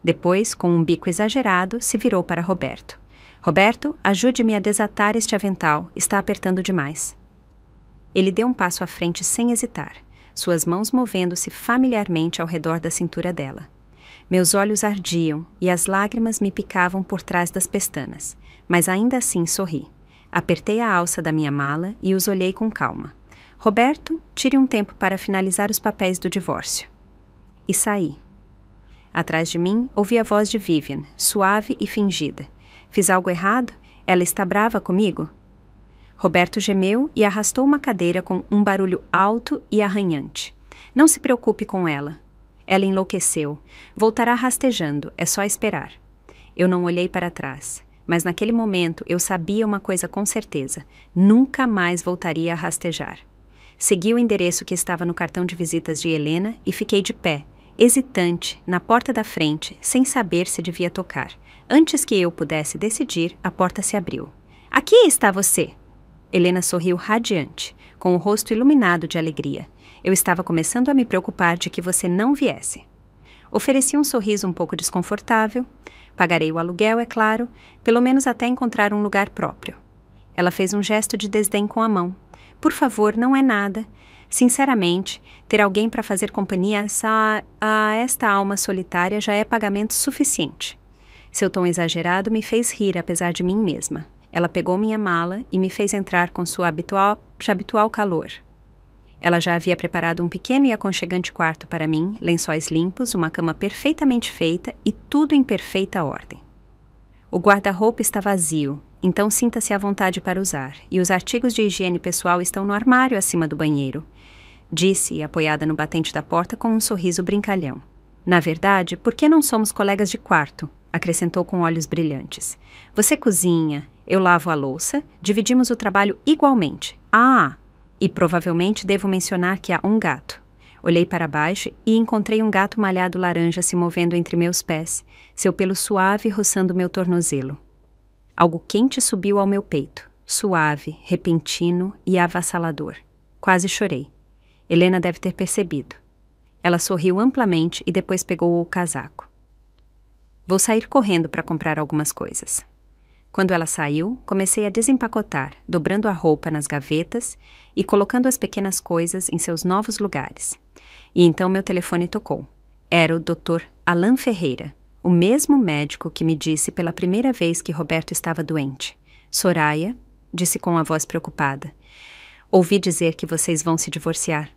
Speaker 1: Depois, com um bico exagerado, se virou para Roberto. Roberto, ajude-me a desatar este avental, está apertando demais. Ele deu um passo à frente sem hesitar, suas mãos movendo-se familiarmente ao redor da cintura dela. Meus olhos ardiam e as lágrimas me picavam por trás das pestanas, mas ainda assim sorri. Apertei a alça da minha mala e os olhei com calma. Roberto, tire um tempo para finalizar os papéis do divórcio. E saí. Atrás de mim, ouvi a voz de Vivian, suave e fingida. Fiz algo errado? Ela está brava comigo? Roberto gemeu e arrastou uma cadeira com um barulho alto e arranhante. Não se preocupe com ela. Ela enlouqueceu. Voltará rastejando, é só esperar. Eu não olhei para trás, mas naquele momento eu sabia uma coisa com certeza. Nunca mais voltaria a rastejar. Segui o endereço que estava no cartão de visitas de Helena e fiquei de pé, hesitante, na porta da frente, sem saber se devia tocar. Antes que eu pudesse decidir, a porta se abriu. Aqui está você! Helena sorriu radiante, com o rosto iluminado de alegria. Eu estava começando a me preocupar de que você não viesse. Ofereci um sorriso um pouco desconfortável. Pagarei o aluguel, é claro, pelo menos até encontrar um lugar próprio. Ela fez um gesto de desdém com a mão. Por favor, não é nada. Sinceramente, ter alguém para fazer companhia a esta alma solitária já é pagamento suficiente. Seu tom exagerado me fez rir apesar de mim mesma. Ela pegou minha mala e me fez entrar com sua habitual calor. Ela já havia preparado um pequeno e aconchegante quarto para mim, lençóis limpos, uma cama perfeitamente feita e tudo em perfeita ordem. O guarda-roupa está vazio, então sinta-se à vontade para usar, e os artigos de higiene pessoal estão no armário acima do banheiro, disse, apoiada no batente da porta com um sorriso brincalhão. Na verdade, por que não somos colegas de quarto? Acrescentou com olhos brilhantes. Você cozinha, eu lavo a louça, dividimos o trabalho igualmente. Ah, e provavelmente devo mencionar que há um gato. Olhei para baixo e encontrei um gato malhado laranja se movendo entre meus pés, seu pelo suave roçando meu tornozelo. Algo quente subiu ao meu peito, suave, repentino e avassalador. Quase chorei. Helena deve ter percebido. Ela sorriu amplamente e depois pegou o casaco. Vou sair correndo para comprar algumas coisas. Quando ela saiu, comecei a desempacotar, dobrando a roupa nas gavetas e colocando as pequenas coisas em seus novos lugares. E então meu telefone tocou. Era o Dr. Alan Ferreira, o mesmo médico que me disse pela primeira vez que Roberto estava doente. Soraya, disse com a voz preocupada, ouvi dizer que vocês vão se divorciar.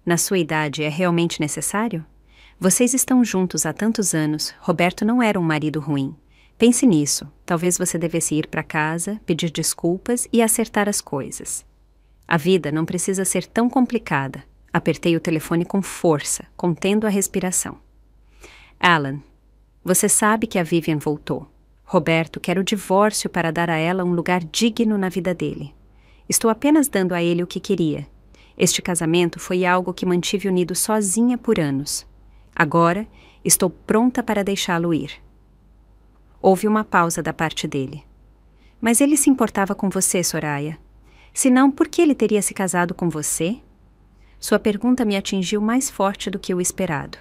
Speaker 1: Na sua idade é realmente necessário? Vocês estão juntos há tantos anos, Roberto não era um marido ruim. Pense nisso, talvez você devesse ir para casa, pedir desculpas e acertar as coisas. A vida não precisa ser tão complicada. Apertei o telefone com força, contendo a respiração. Alan, você sabe que a Vivian voltou. Roberto quer o divórcio para dar a ela um lugar digno na vida dele. Estou apenas dando a ele o que queria. Este casamento foi algo que mantive unido sozinha por anos. Agora, estou pronta para deixá-lo ir. Houve uma pausa da parte dele. Mas ele se importava com você, Soraya. Se não, por que ele teria se casado com você? Sua pergunta me atingiu mais forte do que o esperado.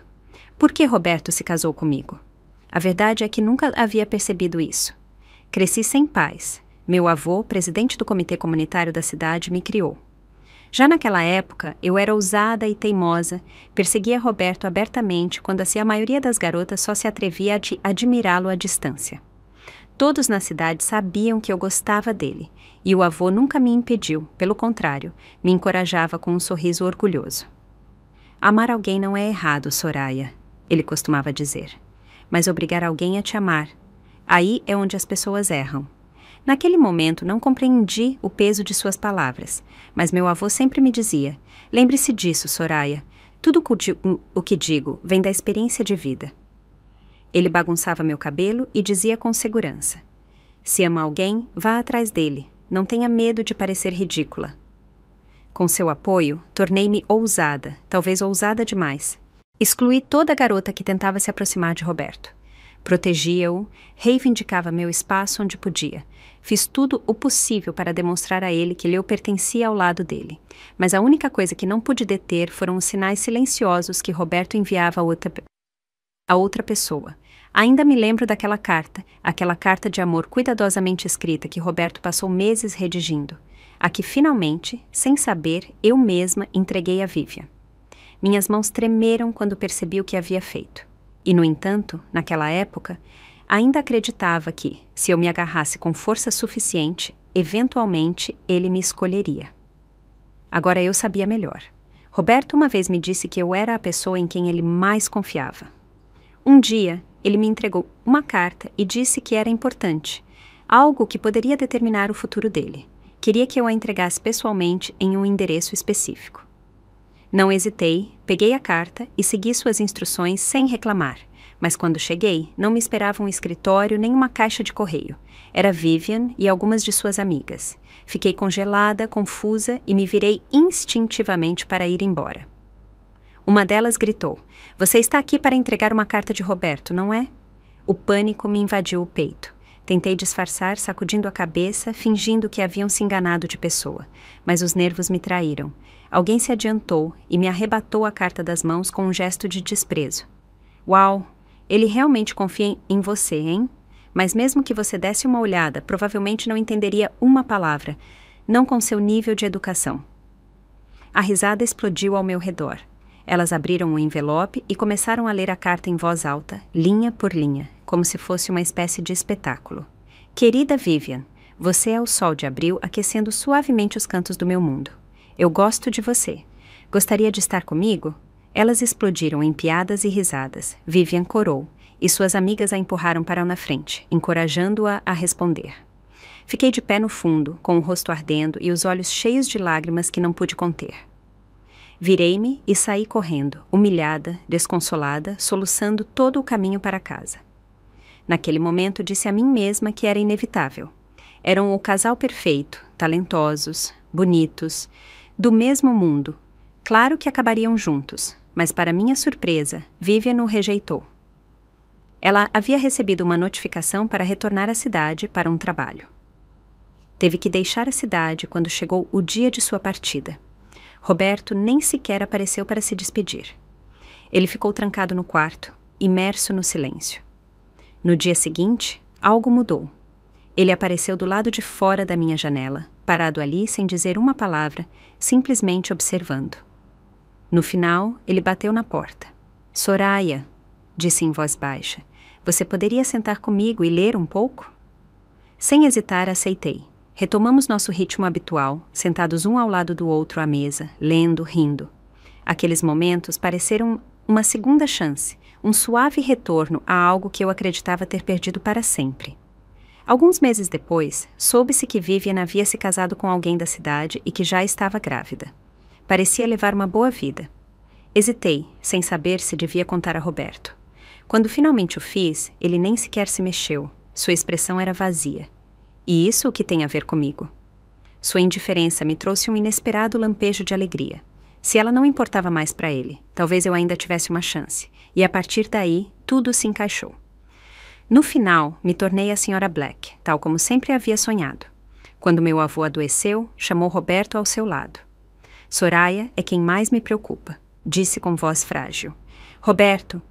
Speaker 1: Por que Roberto se casou comigo? A verdade é que nunca havia percebido isso. Cresci sem pais. Meu avô, presidente do comitê comunitário da cidade, me criou. Já naquela época, eu era ousada e teimosa, perseguia Roberto abertamente quando assim a maioria das garotas só se atrevia a admirá-lo à distância. Todos na cidade sabiam que eu gostava dele, e o avô nunca me impediu, pelo contrário, me encorajava com um sorriso orgulhoso. Amar alguém não é errado, Soraya, ele costumava dizer. Mas obrigar alguém a te amar, aí é onde as pessoas erram. Naquele momento não compreendi o peso de suas palavras, mas meu avô sempre me dizia, lembre-se disso, Soraya, tudo o que digo vem da experiência de vida. Ele bagunçava meu cabelo e dizia com segurança, se ama alguém, vá atrás dele, não tenha medo de parecer ridícula. Com seu apoio, tornei-me ousada, talvez ousada demais. Excluí toda garota que tentava se aproximar de Roberto. Protegia-o, reivindicava meu espaço onde podia. Fiz tudo o possível para demonstrar a ele que eu pertencia ao lado dele. Mas a única coisa que não pude deter foram os sinais silenciosos que Roberto enviava a outra pessoa. Ainda me lembro daquela carta de amor cuidadosamente escrita que Roberto passou meses redigindo. A que finalmente, sem saber, eu mesma entreguei a Vivian. Minhas mãos tremeram quando percebi o que havia feito. E, no entanto, naquela época, ainda acreditava que, se eu me agarrasse com força suficiente, eventualmente ele me escolheria. Agora eu sabia melhor. Roberto uma vez me disse que eu era a pessoa em quem ele mais confiava. Um dia, ele me entregou uma carta e disse que era importante, algo que poderia determinar o futuro dele. Queria que eu a entregasse pessoalmente em um endereço específico. Não hesitei, peguei a carta e segui suas instruções sem reclamar, mas quando cheguei, não me esperava um escritório nem uma caixa de correio. Era Vivian e algumas de suas amigas. Fiquei congelada, confusa e me virei instintivamente para ir embora. Uma delas gritou, você está aqui para entregar uma carta de Roberto, não é? O pânico me invadiu o peito. Tentei disfarçar, sacudindo a cabeça, fingindo que haviam se enganado de pessoa, mas os nervos me traíram. Alguém se adiantou e me arrebatou a carta das mãos com um gesto de desprezo. Uau, ele realmente confia em você, hein? Mas mesmo que você desse uma olhada, provavelmente não entenderia uma palavra, não com seu nível de educação. A risada explodiu ao meu redor. Elas abriram o envelope e começaram a ler a carta em voz alta, linha por linha, como se fosse uma espécie de espetáculo. Querida Vivian, você é o sol de abril aquecendo suavemente os cantos do meu mundo. Eu gosto de você. Gostaria de estar comigo? Elas explodiram em piadas e risadas. Vivian corou, e suas amigas a empurraram para na frente, encorajando-a a responder. Fiquei de pé no fundo, com o rosto ardendo e os olhos cheios de lágrimas que não pude conter. Virei-me e saí correndo, humilhada, desconsolada, soluçando todo o caminho para casa. Naquele momento disse a mim mesma que era inevitável. Eram o casal perfeito, talentosos, bonitos, do mesmo mundo. Claro que acabariam juntos, mas para minha surpresa, Vivian o rejeitou. Ela havia recebido uma notificação para retornar à cidade para um trabalho. Teve que deixar a cidade quando chegou o dia de sua partida. Roberto nem sequer apareceu para se despedir. Ele ficou trancado no quarto, imerso no silêncio. No dia seguinte, algo mudou. Ele apareceu do lado de fora da minha janela, parado ali sem dizer uma palavra, simplesmente observando. No final, ele bateu na porta. Soraya, disse em voz baixa, você poderia sentar comigo e ler um pouco? Sem hesitar, aceitei. Retomamos nosso ritmo habitual, sentados um ao lado do outro à mesa, lendo, rindo. Aqueles momentos pareceram uma segunda chance, um suave retorno a algo que eu acreditava ter perdido para sempre. Alguns meses depois, soube-se que Vivian havia se casado com alguém da cidade e que já estava grávida. Parecia levar uma boa vida. Hesitei, sem saber se devia contar a Roberto. Quando finalmente o fiz, ele nem sequer se mexeu. Sua expressão era vazia. E isso o que tem a ver comigo? Sua indiferença me trouxe um inesperado lampejo de alegria. Se ela não importava mais para ele, talvez eu ainda tivesse uma chance. E a partir daí, tudo se encaixou. No final, me tornei a Sra. Black, tal como sempre havia sonhado. Quando meu avô adoeceu, chamou Roberto ao seu lado. Soraya é quem mais me preocupa, disse com voz frágil. Roberto,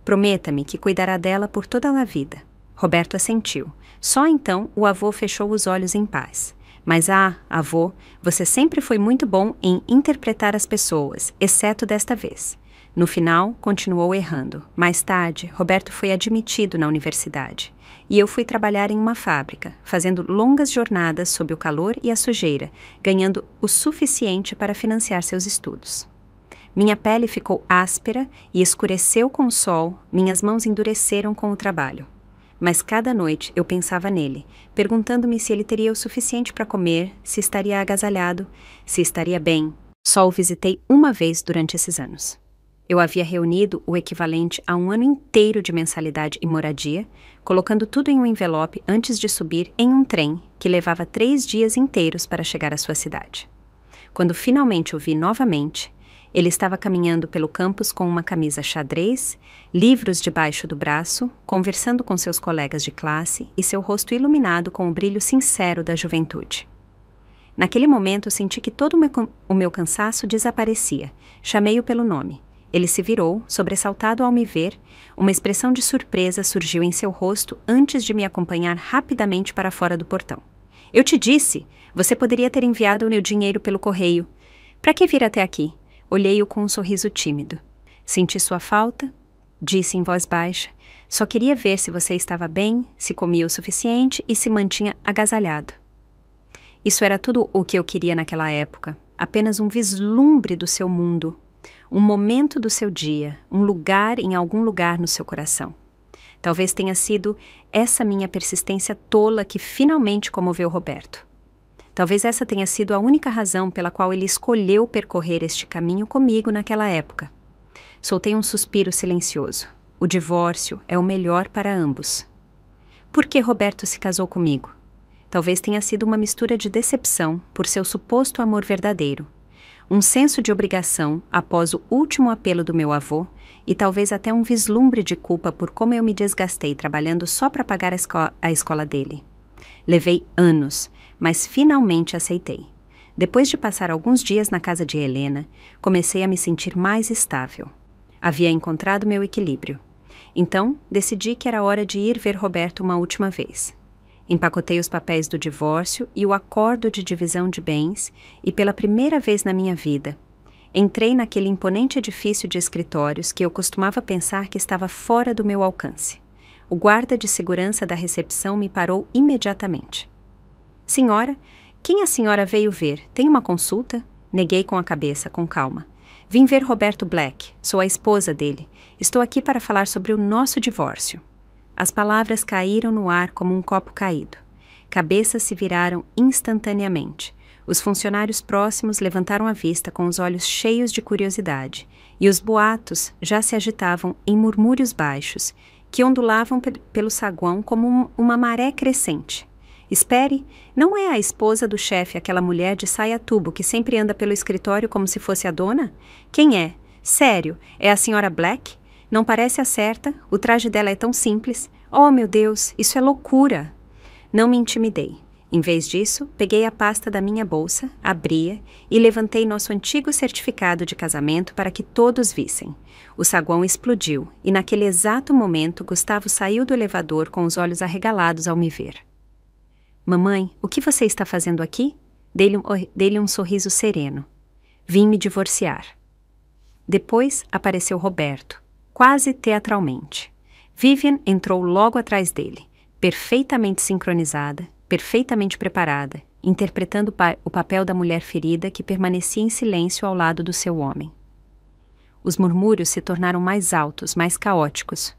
Speaker 1: prometa-me que cuidará dela por toda a vida. Roberto assentiu. Só então o avô fechou os olhos em paz. Mas avô, você sempre foi muito bom em interpretar as pessoas, exceto desta vez. No final, continuou errando. Mais tarde, Roberto foi admitido na universidade. E eu fui trabalhar em uma fábrica, fazendo longas jornadas sob o calor e a sujeira, ganhando o suficiente para financiar seus estudos. Minha pele ficou áspera e escureceu com o sol, minhas mãos endureceram com o trabalho. Mas cada noite eu pensava nele, perguntando-me se ele teria o suficiente para comer, se estaria agasalhado, se estaria bem. Só o visitei uma vez durante esses anos. Eu havia reunido o equivalente a um ano inteiro de mensalidade e moradia, colocando tudo em um envelope antes de subir em um trem que levava 3 dias inteiros para chegar à sua cidade. Quando finalmente o vi novamente, ele estava caminhando pelo campus com uma camisa xadrez, livros debaixo do braço, conversando com seus colegas de classe e seu rosto iluminado com o brilho sincero da juventude. Naquele momento senti que todo o meu cansaço desaparecia. Chamei-o pelo nome. Ele se virou, sobressaltado ao me ver. Uma expressão de surpresa surgiu em seu rosto antes de me acompanhar rapidamente para fora do portão. Eu te disse! Você poderia ter enviado o meu dinheiro pelo correio. Para que vir até aqui? Olhei-o com um sorriso tímido. Senti sua falta, disse em voz baixa. Só queria ver se você estava bem, se comia o suficiente e se mantinha agasalhado. Isso era tudo o que eu queria naquela época. Apenas um vislumbre do seu mundo. Um momento do seu dia, um lugar em algum lugar no seu coração. Talvez tenha sido essa minha persistência tola que finalmente comoveu Roberto. Talvez essa tenha sido a única razão pela qual ele escolheu percorrer este caminho comigo naquela época. Soltei um suspiro silencioso. O divórcio é o melhor para ambos. Por que Roberto se casou comigo? Talvez tenha sido uma mistura de decepção por seu suposto amor verdadeiro, um senso de obrigação após o último apelo do meu avô e talvez até um vislumbre de culpa por como eu me desgastei trabalhando só para pagar a escola dele. Levei anos, mas finalmente aceitei. Depois de passar alguns dias na casa de Helena, comecei a me sentir mais estável. Havia encontrado meu equilíbrio. Então, decidi que era hora de ir ver Roberto uma última vez. Empacotei os papéis do divórcio e o acordo de divisão de bens e, pela primeira vez na minha vida, entrei naquele imponente edifício de escritórios que eu costumava pensar que estava fora do meu alcance. O guarda de segurança da recepção me parou imediatamente. Senhora, quem a senhora veio ver? Tem uma consulta? Neguei com a cabeça, com calma. Vim ver Roberto Black, sou a esposa dele. Estou aqui para falar sobre o nosso divórcio. As palavras caíram no ar como um copo caído. Cabeças se viraram instantaneamente. Os funcionários próximos levantaram a vista com os olhos cheios de curiosidade, e os boatos já se agitavam em murmúrios baixos, que ondulavam pelo saguão como uma maré crescente. Espere, não é a esposa do chefe aquela mulher de saia-tubo que sempre anda pelo escritório como se fosse a dona? Quem é? Sério, é a Sra. Black? Não parece a certa, o traje dela é tão simples. Oh, meu Deus, isso é loucura! Não me intimidei. Em vez disso, peguei a pasta da minha bolsa, abri-a e levantei nosso antigo certificado de casamento para que todos vissem. O saguão explodiu e, naquele exato momento, Gustavo saiu do elevador com os olhos arregalados ao me ver. Mamãe, o que você está fazendo aqui? Dei-lhe um sorriso sereno. Vim me divorciar. Depois apareceu Roberto, quase teatralmente. Vivian entrou logo atrás dele, perfeitamente sincronizada, perfeitamente preparada, interpretando o papel da mulher ferida que permanecia em silêncio ao lado do seu homem. Os murmúrios se tornaram mais altos, mais caóticos.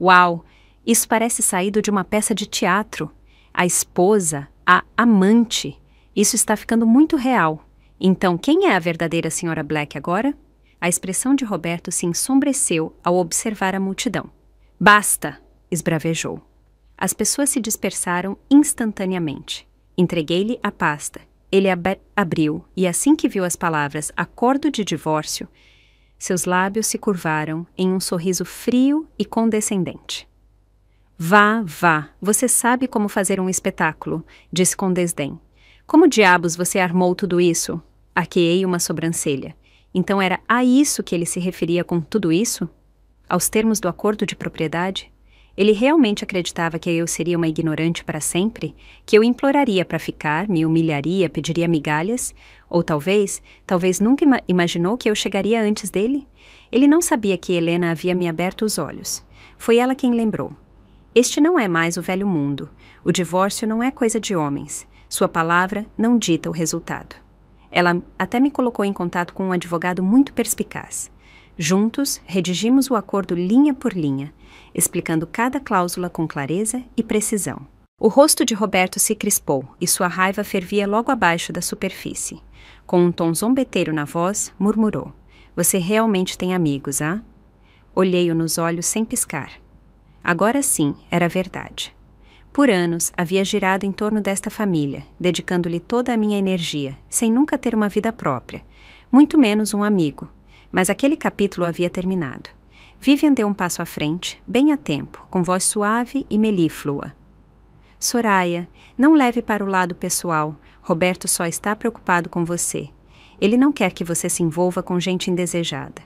Speaker 1: Uau! Isso parece saído de uma peça de teatro. A esposa, a amante. Isso está ficando muito real. Então, quem é a verdadeira Sra. Black agora? A expressão de Roberto se ensombreceu ao observar a multidão. Basta! Esbravejou. As pessoas se dispersaram instantaneamente. Entreguei-lhe a pasta. Ele abriu e, assim que viu as palavras acordo de divórcio, seus lábios se curvaram em um sorriso frio e condescendente. Vá, vá, você sabe como fazer um espetáculo, disse com desdém. Como diabos você armou tudo isso? Arqueei uma sobrancelha. Então era a isso que ele se referia com tudo isso? Aos termos do acordo de propriedade? Ele realmente acreditava que eu seria uma ignorante para sempre? Que eu imploraria para ficar, me humilharia, pediria migalhas? Ou talvez nunca imaginou que eu chegaria antes dele? Ele não sabia que Helena havia me aberto os olhos. Foi ela quem lembrou. Este não é mais o velho mundo. O divórcio não é coisa de homens. Sua palavra não dita o resultado. Ela até me colocou em contato com um advogado muito perspicaz. Juntos, redigimos o acordo linha por linha, explicando cada cláusula com clareza e precisão. O rosto de Roberto se crispou e sua raiva fervia logo abaixo da superfície. Com um tom zombeteiro na voz, murmurou. Você realmente tem amigos, ah? Olhei-o nos olhos sem piscar. Agora sim, era verdade. Por anos, havia girado em torno desta família, dedicando-lhe toda a minha energia, sem nunca ter uma vida própria, muito menos um amigo. Mas aquele capítulo havia terminado. Vivian deu um passo à frente, bem a tempo, com voz suave e melíflua. Soraya, não leve para o lado pessoal. Roberto só está preocupado com você. Ele não quer que você se envolva com gente indesejada.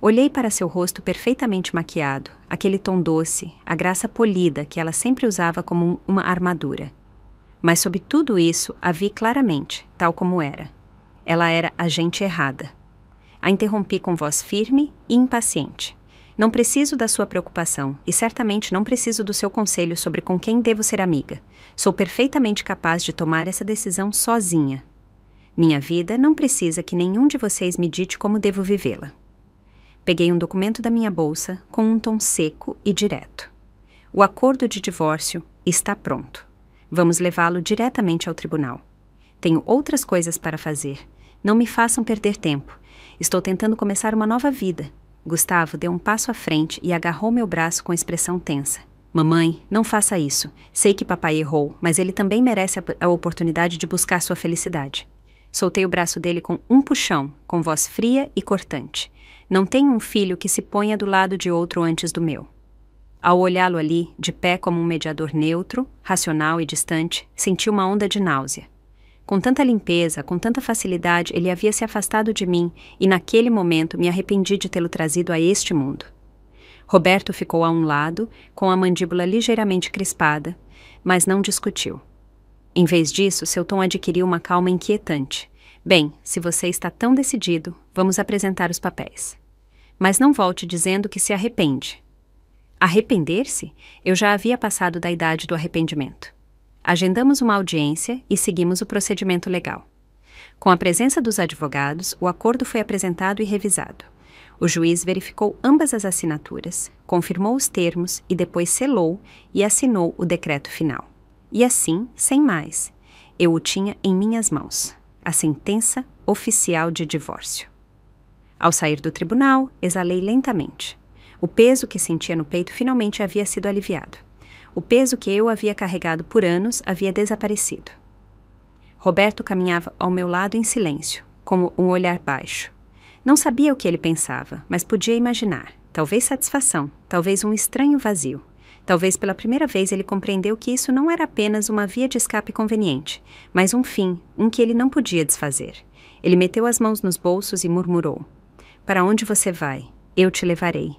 Speaker 1: Olhei para seu rosto perfeitamente maquiado, aquele tom doce, a graça polida que ela sempre usava como uma armadura. Mas sob tudo isso, a vi claramente, tal como era. Ela era a gente errada. A interrompi com voz firme e impaciente. Não preciso da sua preocupação e certamente não preciso do seu conselho sobre com quem devo ser amiga. Sou perfeitamente capaz de tomar essa decisão sozinha. Minha vida não precisa que nenhum de vocês me dite como devo vivê-la. Peguei um documento da minha bolsa com um tom seco e direto. O acordo de divórcio está pronto. Vamos levá-lo diretamente ao tribunal. Tenho outras coisas para fazer. Não me façam perder tempo. Estou tentando começar uma nova vida. Gustavo deu um passo à frente e agarrou meu braço com expressão tensa. Mamãe, não faça isso. Sei que papai errou, mas ele também merece a oportunidade de buscar sua felicidade. Soltei o braço dele com um puxão, com voz fria e cortante. Não tenho um filho que se ponha do lado de outro antes do meu. Ao olhá-lo ali, de pé como um mediador neutro, racional e distante, senti uma onda de náusea. Com tanta limpeza, com tanta facilidade, ele havia se afastado de mim e naquele momento me arrependi de tê-lo trazido a este mundo. Roberto ficou a um lado, com a mandíbula ligeiramente crispada, mas não discutiu. Em vez disso, seu tom adquiriu uma calma inquietante. Bem, se você está tão decidido, vamos apresentar os papéis. Mas não volte dizendo que se arrepende. Arrepender-se? Eu já havia passado da idade do arrependimento. Agendamos uma audiência e seguimos o procedimento legal. Com a presença dos advogados, o acordo foi apresentado e revisado. O juiz verificou ambas as assinaturas, confirmou os termos e depois selou e assinou o decreto final. E assim, sem mais, eu o tinha em minhas mãos, a sentença oficial de divórcio. Ao sair do tribunal, exalei lentamente. O peso que sentia no peito finalmente havia sido aliviado. O peso que eu havia carregado por anos havia desaparecido. Roberto caminhava ao meu lado em silêncio, com um olhar baixo. Não sabia o que ele pensava, mas podia imaginar. Talvez satisfação, talvez um estranho vazio. Talvez pela primeira vez ele compreendeu que isso não era apenas uma via de escape conveniente, mas um fim, um que ele não podia desfazer. Ele meteu as mãos nos bolsos e murmurou: "Para onde você vai? Eu te levarei."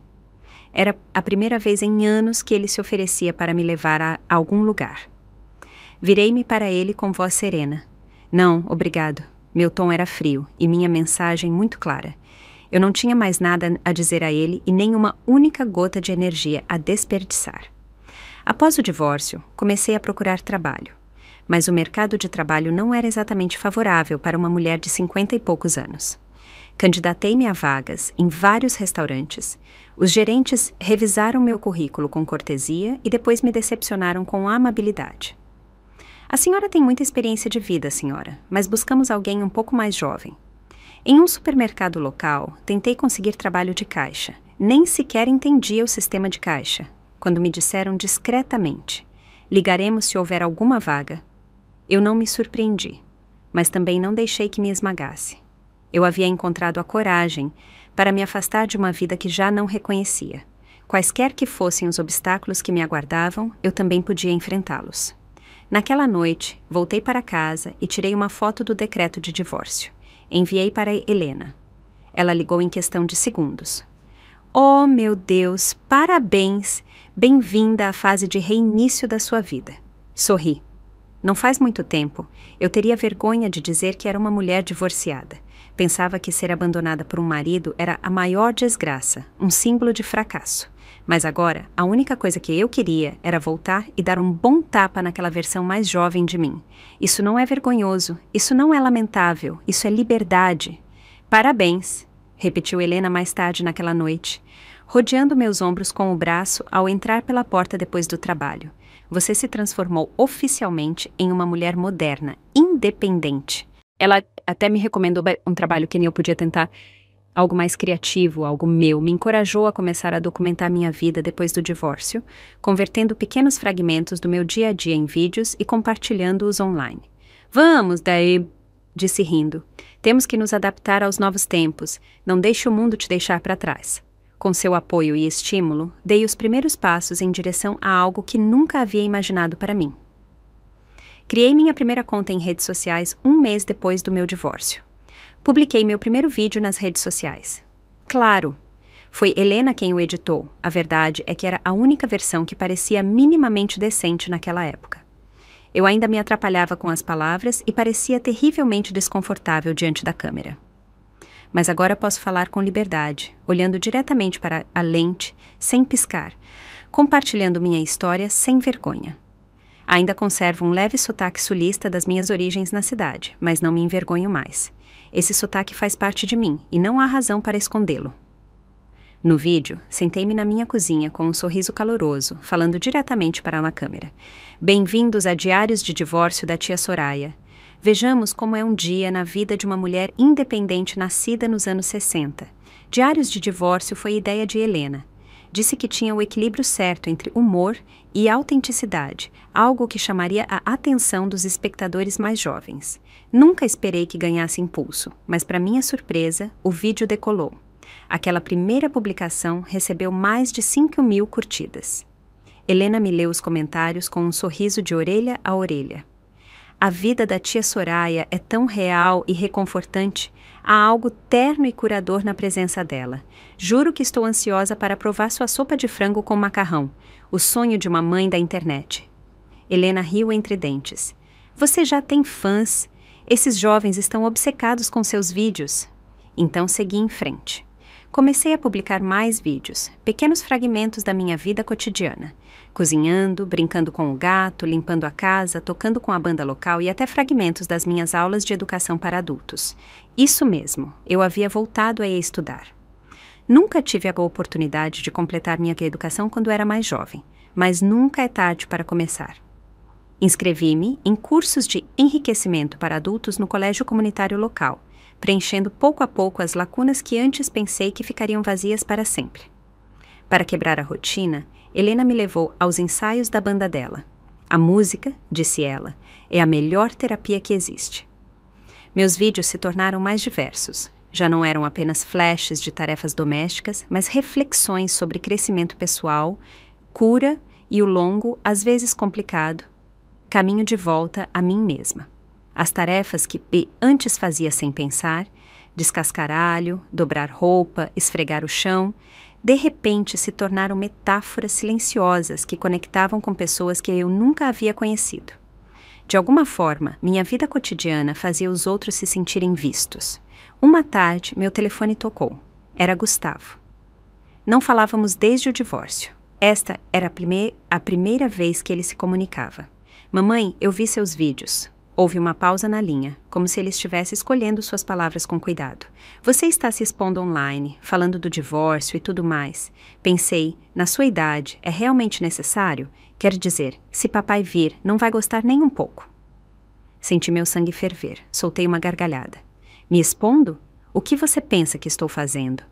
Speaker 1: Era a primeira vez em anos que ele se oferecia para me levar a algum lugar. Virei-me para ele com voz serena. "Não, obrigado." Meu tom era frio e minha mensagem muito clara. Eu não tinha mais nada a dizer a ele e nem uma única gota de energia a desperdiçar. Após o divórcio, comecei a procurar trabalho. Mas o mercado de trabalho não era exatamente favorável para uma mulher de 50 e poucos anos. Candidatei-me a vagas em vários restaurantes. Os gerentes revisaram meu currículo com cortesia e depois me decepcionaram com amabilidade. A senhora tem muita experiência de vida, senhora, mas buscamos alguém um pouco mais jovem. Em um supermercado local, tentei conseguir trabalho de caixa. Nem sequer entendia o sistema de caixa, quando me disseram discretamente: ligaremos se houver alguma vaga. Eu não me surpreendi, mas também não deixei que me esmagasse. Eu havia encontrado a coragem para me afastar de uma vida que já não reconhecia. Quaisquer que fossem os obstáculos que me aguardavam, eu também podia enfrentá-los. Naquela noite, voltei para casa e tirei uma foto do decreto de divórcio. Enviei para Helena. Ela ligou em questão de segundos. Oh, meu Deus, parabéns! Bem-vinda à fase de reinício da sua vida. Sorri. Não faz muito tempo, eu teria vergonha de dizer que era uma mulher divorciada. Pensava que ser abandonada por um marido era a maior desgraça, um símbolo de fracasso. Mas agora, a única coisa que eu queria era voltar e dar um bom tapa naquela versão mais jovem de mim. Isso não é vergonhoso, isso não é lamentável, isso é liberdade. Parabéns, repetiu Helena mais tarde naquela noite, rodeando meus ombros com o braço ao entrar pela porta depois do trabalho. Você se transformou oficialmente em uma mulher moderna, independente. Ela até me recomendou um trabalho que eu podia tentar, algo mais criativo, algo meu. Me encorajou a começar a documentar minha vida depois do divórcio, convertendo pequenos fragmentos do meu dia a dia em vídeos e compartilhando-os online. Vamos, daí, disse rindo. Temos que nos adaptar aos novos tempos. Não deixe o mundo te deixar para trás. Com seu apoio e estímulo, dei os primeiros passos em direção a algo que nunca havia imaginado para mim. Criei minha primeira conta em redes sociais um mês depois do meu divórcio. Publiquei meu primeiro vídeo nas redes sociais. Claro, foi Helena quem o editou. A verdade é que era a única versão que parecia minimamente decente naquela época. Eu ainda me atrapalhava com as palavras e parecia terrivelmente desconfortável diante da câmera. Mas agora posso falar com liberdade, olhando diretamente para a lente, sem piscar, compartilhando minha história sem vergonha. Ainda conservo um leve sotaque sulista das minhas origens na cidade, mas não me envergonho mais. Esse sotaque faz parte de mim e não há razão para escondê-lo. No vídeo, sentei-me na minha cozinha com um sorriso caloroso, falando diretamente para a câmera. Bem-vindos a Diários de Divórcio da Tia Soraya. Vejamos como é um dia na vida de uma mulher independente nascida nos anos 60. Diários de Divórcio foi ideia de Helena. Disse que tinha o equilíbrio certo entre humor e autenticidade, algo que chamaria a atenção dos espectadores mais jovens. Nunca esperei que ganhasse impulso, mas para minha surpresa, o vídeo decolou. Aquela primeira publicação recebeu mais de 5.000 curtidas. Helena me leu os comentários com um sorriso de orelha a orelha. A vida da tia Soraya é tão real e reconfortante. Há algo terno e curador na presença dela. Juro que estou ansiosa para provar sua sopa de frango com macarrão, o sonho de uma mãe da internet. Helena riu entre dentes. Você já tem fãs. Esses jovens estão obcecados com seus vídeos. Então segui em frente. Comecei a publicar mais vídeos, pequenos fragmentos da minha vida cotidiana. Cozinhando, brincando com o gato, limpando a casa, tocando com a banda local e até fragmentos das minhas aulas de educação para adultos. Isso mesmo, eu havia voltado a estudar. Nunca tive a oportunidade de completar minha educação quando era mais jovem, mas nunca é tarde para começar. Inscrevi-me em cursos de enriquecimento para adultos no colégio comunitário local, preenchendo pouco a pouco as lacunas que antes pensei que ficariam vazias para sempre. Para quebrar a rotina, Helena me levou aos ensaios da banda dela. A música, disse ela, é a melhor terapia que existe. Meus vídeos se tornaram mais diversos. Já não eram apenas flashes de tarefas domésticas, mas reflexões sobre crescimento pessoal, cura e o longo, às vezes complicado, caminho de volta a mim mesma. As tarefas que antes fazia sem pensar, descascar alho, dobrar roupa, esfregar o chão, de repente se tornaram metáforas silenciosas que conectavam com pessoas que eu nunca havia conhecido. De alguma forma, minha vida cotidiana fazia os outros se sentirem vistos. Uma tarde, meu telefone tocou. Era Gustavo. Não falávamos desde o divórcio. Esta era a primeira vez que ele se comunicava. Mamãe, eu vi seus vídeos. Houve uma pausa na linha, como se ele estivesse escolhendo suas palavras com cuidado. Você está se expondo online, falando do divórcio e tudo mais. Pensei, na sua idade, é realmente necessário? Quer dizer, se papai vir, não vai gostar nem um pouco. Senti meu sangue ferver, soltei uma gargalhada. Me expondo? O que você pensa que estou fazendo?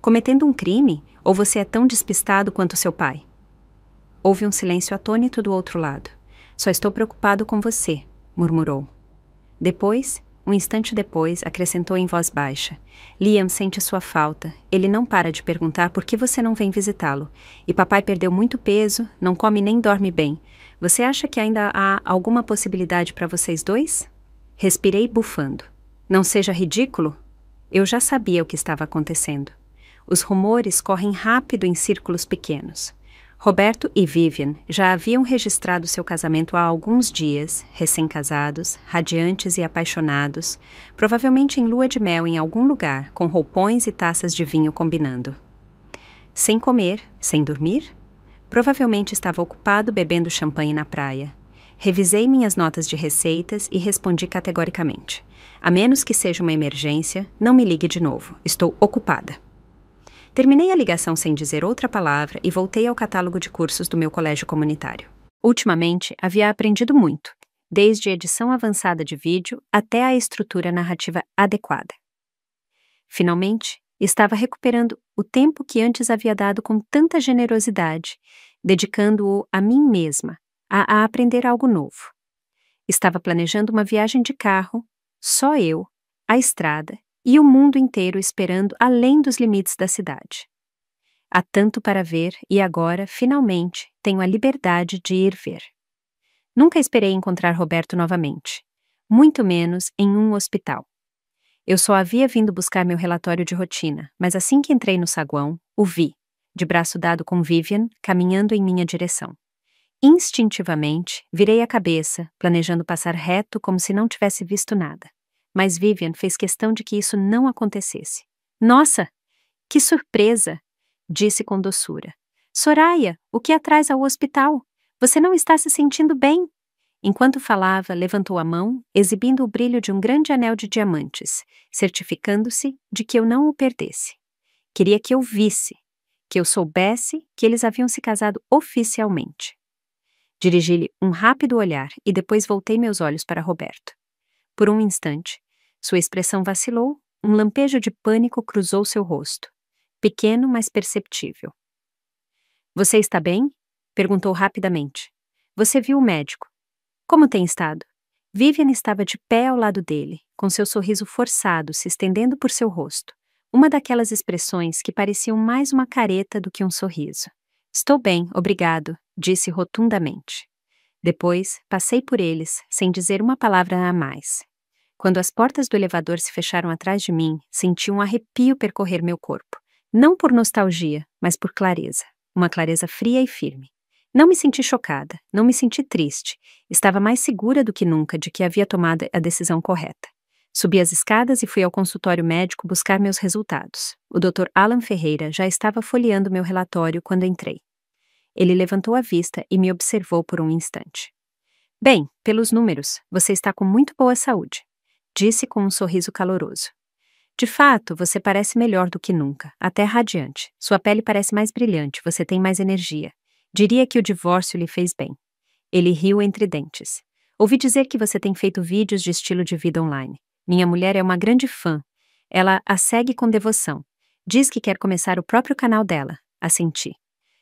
Speaker 1: Cometendo um crime? Ou você é tão despistado quanto seu pai? Houve um silêncio atônito do outro lado. Só estou preocupado com você, murmurou. Depois, um instante depois, acrescentou em voz baixa. Liam sente sua falta. Ele não para de perguntar por que você não vem visitá-lo. E papai perdeu muito peso, não come nem dorme bem. Você acha que ainda há alguma possibilidade para vocês dois? Respirei bufando. Não seja ridículo. Eu já sabia o que estava acontecendo. Os rumores correm rápido em círculos pequenos. Roberto e Vivian já haviam registrado seu casamento há alguns dias, recém-casados, radiantes e apaixonados, provavelmente em lua de mel em algum lugar, com roupões e taças de vinho combinando. Sem comer, sem dormir? Provavelmente estava ocupado bebendo champanhe na praia. Revisei minhas notas de receitas e respondi categoricamente. A menos que seja uma emergência, não me ligue de novo. Estou ocupada. Terminei a ligação sem dizer outra palavra e voltei ao catálogo de cursos do meu colégio comunitário. Ultimamente, havia aprendido muito, desde a edição avançada de vídeo até a estrutura narrativa adequada. Finalmente, estava recuperando o tempo que antes havia dado com tanta generosidade, dedicando-o a mim mesma, a aprender algo novo. Estava planejando uma viagem de carro, só eu, a estrada, e o mundo inteiro esperando além dos limites da cidade. Há tanto para ver e agora, finalmente, tenho a liberdade de ir ver. Nunca esperei encontrar Roberto novamente, muito menos em um hospital. Eu só havia vindo buscar meu relatório de rotina, mas assim que entrei no saguão, o vi, de braço dado com Vivian, caminhando em minha direção. Instintivamente, virei a cabeça, planejando passar reto como se não tivesse visto nada. Mas Vivian fez questão de que isso não acontecesse. Nossa, que surpresa! Disse com doçura. Soraya, o que a traz ao hospital? Você não está se sentindo bem? Enquanto falava, levantou a mão, exibindo o brilho de um grande anel de diamantes, certificando-se de que eu não o perdesse. Queria que eu visse, que eu soubesse que eles haviam se casado oficialmente. Dirigi-lhe um rápido olhar e depois voltei meus olhos para Roberto. Por um instante, sua expressão vacilou, um lampejo de pânico cruzou seu rosto. Pequeno, mas perceptível. Você está bem? Perguntou rapidamente. Você viu o médico. Como tem estado? Vivian estava de pé ao lado dele, com seu sorriso forçado se estendendo por seu rosto. Uma daquelas expressões que pareciam mais uma careta do que um sorriso. Estou bem, obrigado, disse rotundamente. Depois, passei por eles, sem dizer uma palavra a mais. Quando as portas do elevador se fecharam atrás de mim, senti um arrepio percorrer meu corpo. Não por nostalgia, mas por clareza. Uma clareza fria e firme. Não me senti chocada, não me senti triste. Estava mais segura do que nunca de que havia tomado a decisão correta. Subi as escadas e fui ao consultório médico buscar meus resultados. O Dr. Alan Ferreira já estava folheando meu relatório quando entrei. Ele levantou a vista e me observou por um instante. Bem, pelos números, você está com muito boa saúde, disse com um sorriso caloroso. De fato, você parece melhor do que nunca, até radiante. Sua pele parece mais brilhante, você tem mais energia. Diria que o divórcio lhe fez bem. Ele riu entre dentes. Ouvi dizer que você tem feito vídeos de estilo de vida online. Minha mulher é uma grande fã. Ela a segue com devoção. Diz que quer começar o próprio canal dela. Assenti.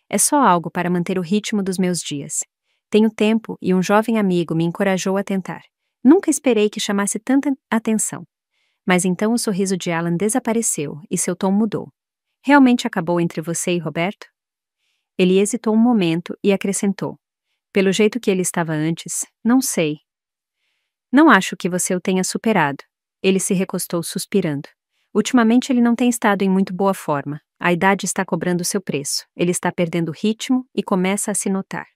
Speaker 1: É só algo para manter o ritmo dos meus dias. Tenho tempo e um jovem amigo me encorajou a tentar. Nunca esperei que chamasse tanta atenção. Mas então o sorriso de Alan desapareceu e seu tom mudou. Realmente acabou entre você e Roberto? Ele hesitou um momento e acrescentou. Pelo jeito que ele estava antes, não sei. Não acho que você o tenha superado. Ele se recostou suspirando. Ultimamente ele não tem estado em muito boa forma. A idade está cobrando seu preço. Ele está perdendo ritmo e começa a se notar.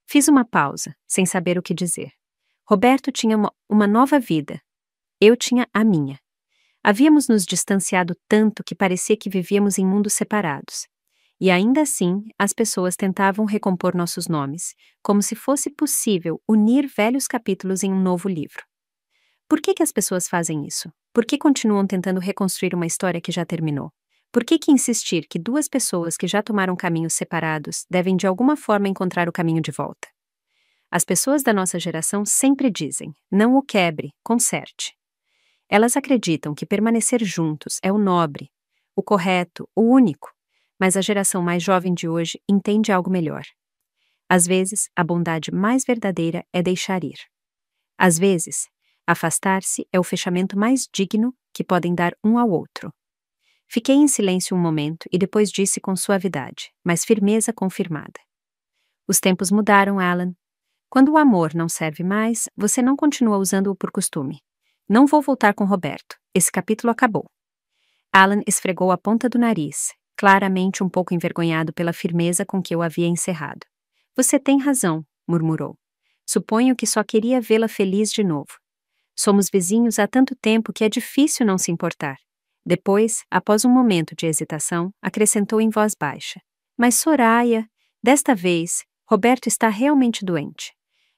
Speaker 1: Fiz uma pausa, sem saber o que dizer. Roberto tinha uma nova vida. Eu tinha a minha. Havíamos nos distanciado tanto que parecia que vivíamos em mundos separados. E ainda assim, as pessoas tentavam recompor nossos nomes, como se fosse possível unir velhos capítulos em um novo livro. Por que as pessoas fazem isso? Por que continuam tentando reconstruir uma história que já terminou? Por que insistir que duas pessoas que já tomaram caminhos separados devem de alguma forma encontrar o caminho de volta? As pessoas da nossa geração sempre dizem: não o quebre, conserte. Elas acreditam que permanecer juntos é o nobre, o correto, o único, mas a geração mais jovem de hoje entende algo melhor. Às vezes, a bondade mais verdadeira é deixar ir. Às vezes, afastar-se é o fechamento mais digno que podem dar um ao outro. Fiquei em silêncio um momento e depois disse com suavidade, mas firmeza confirmada: os tempos mudaram, Alan. Quando o amor não serve mais, você não continua usando-o por costume. Não vou voltar com Roberto. Esse capítulo acabou. Alan esfregou a ponta do nariz, claramente um pouco envergonhado pela firmeza com que eu havia encerrado. Você tem razão, murmurou. Suponho que só queria vê-la feliz de novo. Somos vizinhos há tanto tempo que é difícil não se importar. Depois, após um momento de hesitação, acrescentou em voz baixa: mas Soraya, desta vez, Roberto está realmente doente.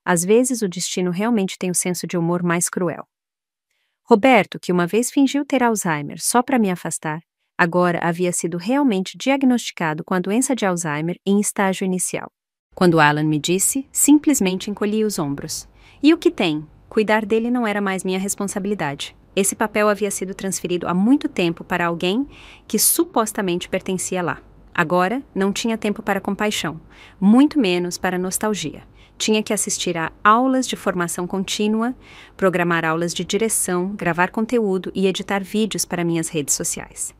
Speaker 1: Às vezes o destino realmente tem o senso de humor mais cruel. Roberto, que uma vez fingiu ter Alzheimer só para me afastar, agora havia sido realmente diagnosticado com a doença de Alzheimer em estágio inicial. Quando Alan me disse, simplesmente encolhi os ombros. E o que tem? Cuidar dele não era mais minha responsabilidade. Esse papel havia sido transferido há muito tempo para alguém que supostamente pertencia lá. Agora, não tinha tempo para compaixão, muito menos para nostalgia. Tinha que assistir a aulas de formação contínua, programar aulas de direção, gravar conteúdo e editar vídeos para minhas redes sociais.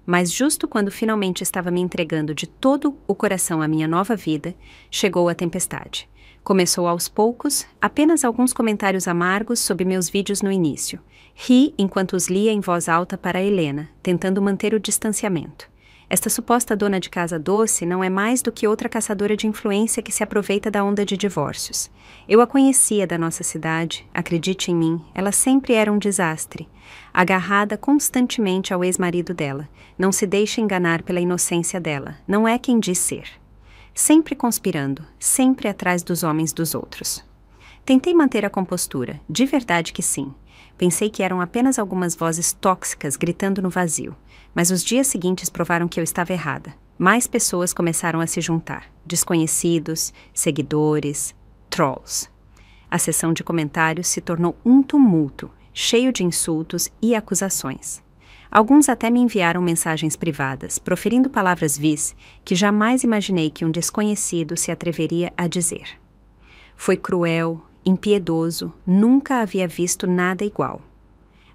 Speaker 1: Mas justo quando finalmente estava me entregando de todo o coração à minha nova vida, chegou a tempestade. Começou aos poucos, apenas alguns comentários amargos sobre meus vídeos no início. Ri enquanto os lia em voz alta para Helena, tentando manter o distanciamento. Esta suposta dona de casa doce não é mais do que outra caçadora de influência que se aproveita da onda de divórcios. Eu a conhecia da nossa cidade, acredite em mim, ela sempre era um desastre. Agarrada constantemente ao ex-marido dela, não se deixe enganar pela inocência dela, não é quem diz ser. Sempre conspirando, sempre atrás dos homens dos outros. Tentei manter a compostura, de verdade que sim. Pensei que eram apenas algumas vozes tóxicas gritando no vazio. Mas os dias seguintes provaram que eu estava errada. Mais pessoas começaram a se juntar. Desconhecidos, seguidores, trolls. A sessão de comentários se tornou um tumulto, cheio de insultos e acusações. Alguns até me enviaram mensagens privadas, proferindo palavras vis que jamais imaginei que um desconhecido se atreveria a dizer. Foi cruel, impiedoso, nunca havia visto nada igual.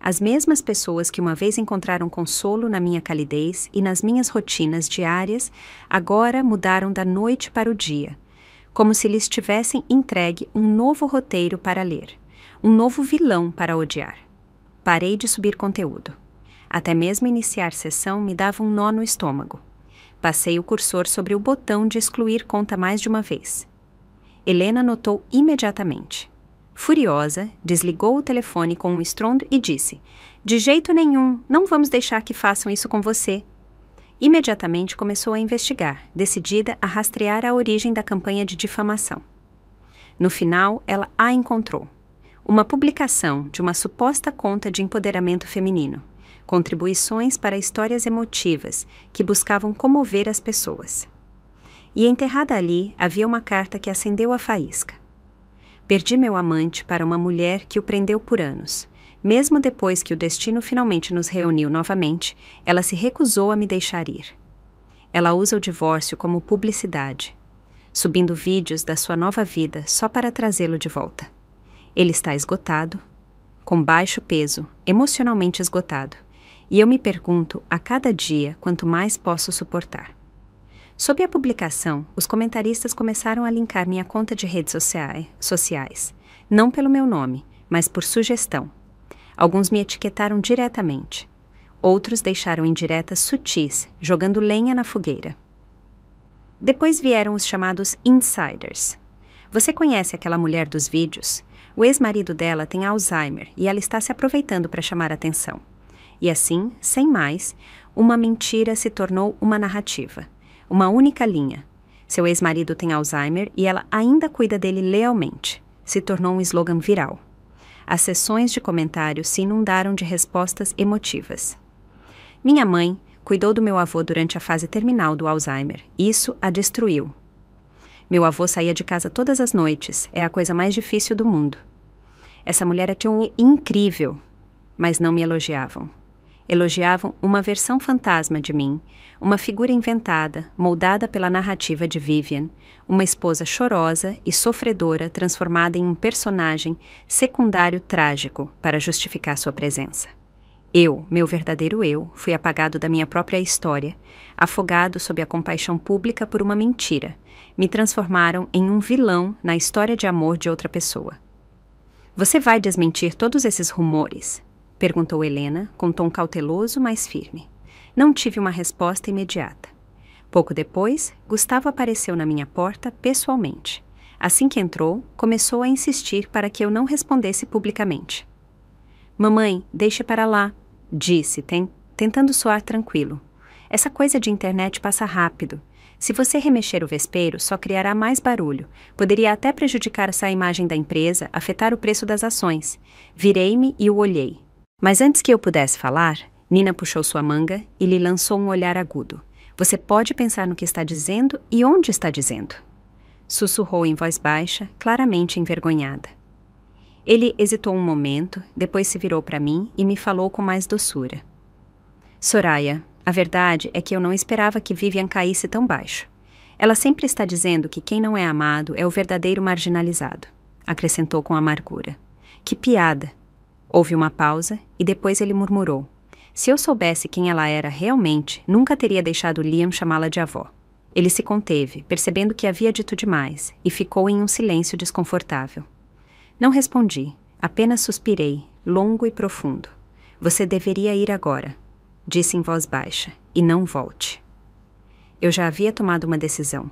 Speaker 1: As mesmas pessoas que uma vez encontraram consolo na minha calidez e nas minhas rotinas diárias, agora mudaram da noite para o dia, como se lhes tivessem entregue um novo roteiro para ler, um novo vilão para odiar. Parei de subir conteúdo. Até mesmo iniciar sessão me dava um nó no estômago. Passei o cursor sobre o botão de excluir conta mais de uma vez. Helena notou imediatamente. Furiosa, desligou o telefone com um estrondo e disse: de jeito nenhum, não vamos deixar que façam isso com você. Imediatamente começou a investigar, decidida a rastrear a origem da campanha de difamação. No final, ela a encontrou. Uma publicação de uma suposta conta de empoderamento feminino. Contribuições para histórias emotivas que buscavam comover as pessoas. E enterrada ali havia uma carta que acendeu a faísca. Perdi meu amante para uma mulher que o prendeu por anos. Mesmo depois que o destino finalmente nos reuniu novamente, ela se recusou a me deixar ir. Ela usa o divórcio como publicidade, subindo vídeos da sua nova vida só para trazê-lo de volta. Ele está esgotado, com baixo peso, emocionalmente esgotado, e eu me pergunto a cada dia quanto mais posso suportar. Sob a publicação, os comentaristas começaram a linkar minha conta de redes sociais, não pelo meu nome, mas por sugestão. Alguns me etiquetaram diretamente. Outros deixaram indiretas sutis, jogando lenha na fogueira. Depois vieram os chamados insiders. Você conhece aquela mulher dos vídeos? O ex-marido dela tem Alzheimer e ela está se aproveitando para chamar atenção. E assim, sem mais, uma mentira se tornou uma narrativa. Uma única linha. Seu ex-marido tem Alzheimer e ela ainda cuida dele lealmente. Se tornou um slogan viral. As sessões de comentários se inundaram de respostas emotivas. Minha mãe cuidou do meu avô durante a fase terminal do Alzheimer. Isso a destruiu. Meu avô saía de casa todas as noites, é a coisa mais difícil do mundo. Essa mulher é tão incrível, mas não me elogiavam. Elogiavam uma versão fantasma de mim, uma figura inventada, moldada pela narrativa de Vivian, uma esposa chorosa e sofredora transformada em um personagem secundário trágico para justificar sua presença. Eu, meu verdadeiro eu, fui apagado da minha própria história, afogado sob a compaixão pública por uma mentira. Me transformaram em um vilão na história de amor de outra pessoa. Você vai desmentir todos esses rumores? Perguntou Helena, com tom cauteloso, mas firme. Não tive uma resposta imediata. Pouco depois, Gustavo apareceu na minha porta pessoalmente. Assim que entrou, começou a insistir para que eu não respondesse publicamente. Mamãe, deixe para lá, disse, tentando soar tranquilo. Essa coisa de internet passa rápido. Se você remexer o vespeiro, só criará mais barulho. Poderia até prejudicar essa imagem da empresa, afetar o preço das ações. Virei-me e o olhei. Mas antes que eu pudesse falar, Nina puxou sua manga e lhe lançou um olhar agudo. Você pode pensar no que está dizendo e onde está dizendo. Sussurrou em voz baixa, claramente envergonhada. Ele hesitou um momento, depois se virou para mim e me falou com mais doçura. Soraya, a verdade é que eu não esperava que Vivian caísse tão baixo. Ela sempre está dizendo que quem não é amado é o verdadeiro marginalizado, acrescentou com amargura. Que piada! Houve uma pausa e depois ele murmurou. Se eu soubesse quem ela era realmente, nunca teria deixado Liam chamá-la de avó. Ele se conteve, percebendo que havia dito demais, e ficou em um silêncio desconfortável. Não respondi, apenas suspirei, longo e profundo. Você deveria ir agora, disse em voz baixa, e não volte. Eu já havia tomado uma decisão.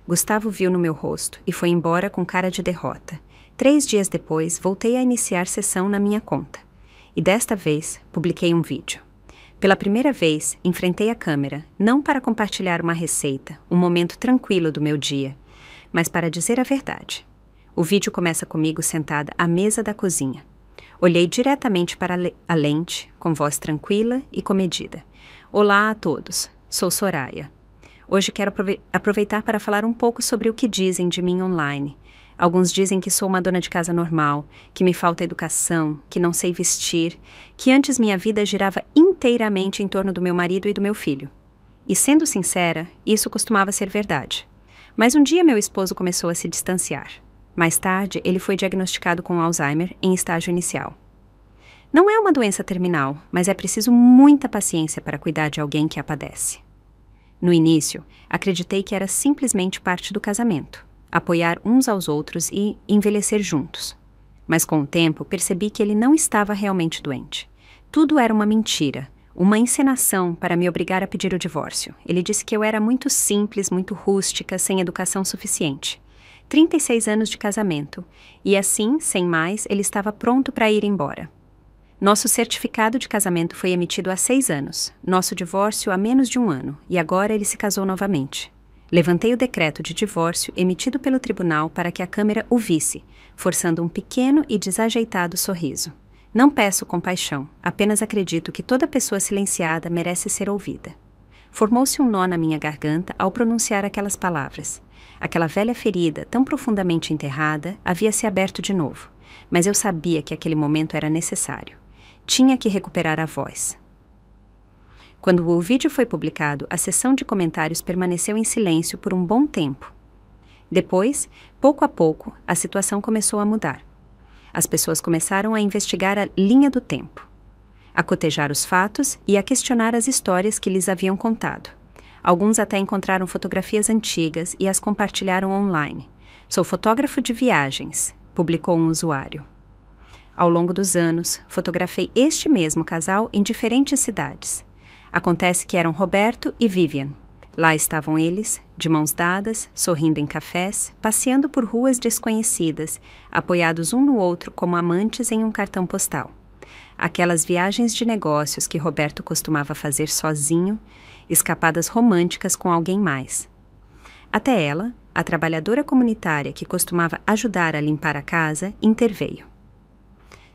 Speaker 1: Gustavo viu no meu rosto e foi embora com cara de derrota. 3 dias depois, voltei a iniciar sessão na minha conta. E desta vez, publiquei um vídeo. Pela primeira vez, enfrentei a câmera, não para compartilhar uma receita, um momento tranquilo do meu dia, mas para dizer a verdade. O vídeo começa comigo sentada à mesa da cozinha. Olhei diretamente para a lente, com voz tranquila e comedida. Olá a todos, sou Soraya. Hoje quero aproveitar para falar um pouco sobre o que dizem de mim online. Alguns dizem que sou uma dona de casa normal, que me falta educação, que não sei vestir, que antes minha vida girava inteiramente em torno do meu marido e do meu filho. E sendo sincera, isso costumava ser verdade. Mas um dia meu esposo começou a se distanciar. Mais tarde, ele foi diagnosticado com Alzheimer em estágio inicial. Não é uma doença terminal, mas é preciso muita paciência para cuidar de alguém que a padece. No início, acreditei que era simplesmente parte do casamento. Apoiar uns aos outros e envelhecer juntos. Mas com o tempo percebi que ele não estava realmente doente. Tudo era uma mentira, uma encenação para me obrigar a pedir o divórcio. Ele disse que eu era muito simples, muito rústica, sem educação suficiente. 36 anos de casamento, e assim, sem mais, ele estava pronto para ir embora. Nosso certificado de casamento foi emitido há 6 anos, nosso divórcio há menos de 1 ano, e agora ele se casou novamente. Levantei o decreto de divórcio emitido pelo tribunal para que a câmera o visse, forçando um pequeno e desajeitado sorriso. Não peço compaixão, apenas acredito que toda pessoa silenciada merece ser ouvida. Formou-se um nó na minha garganta ao pronunciar aquelas palavras. Aquela velha ferida, tão profundamente enterrada, havia se aberto de novo, mas eu sabia que aquele momento era necessário. Tinha que recuperar a voz. Quando o vídeo foi publicado, a sessão de comentários permaneceu em silêncio por um bom tempo. Depois, pouco a pouco, a situação começou a mudar. As pessoas começaram a investigar a linha do tempo, a cotejar os fatos e a questionar as histórias que lhes haviam contado. Alguns até encontraram fotografias antigas e as compartilharam online. Sou fotógrafo de viagens, publicou um usuário. Ao longo dos anos, fotografei este mesmo casal em diferentes cidades. Acontece que eram Roberto e Vivian. Lá estavam eles, de mãos dadas, sorrindo em cafés, passeando por ruas desconhecidas, apoiados um no outro como amantes em um cartão postal. Aquelas viagens de negócios que Roberto costumava fazer sozinho, escapadas românticas com alguém mais. Até ela, a trabalhadora comunitária que costumava ajudar a limpar a casa, interveio.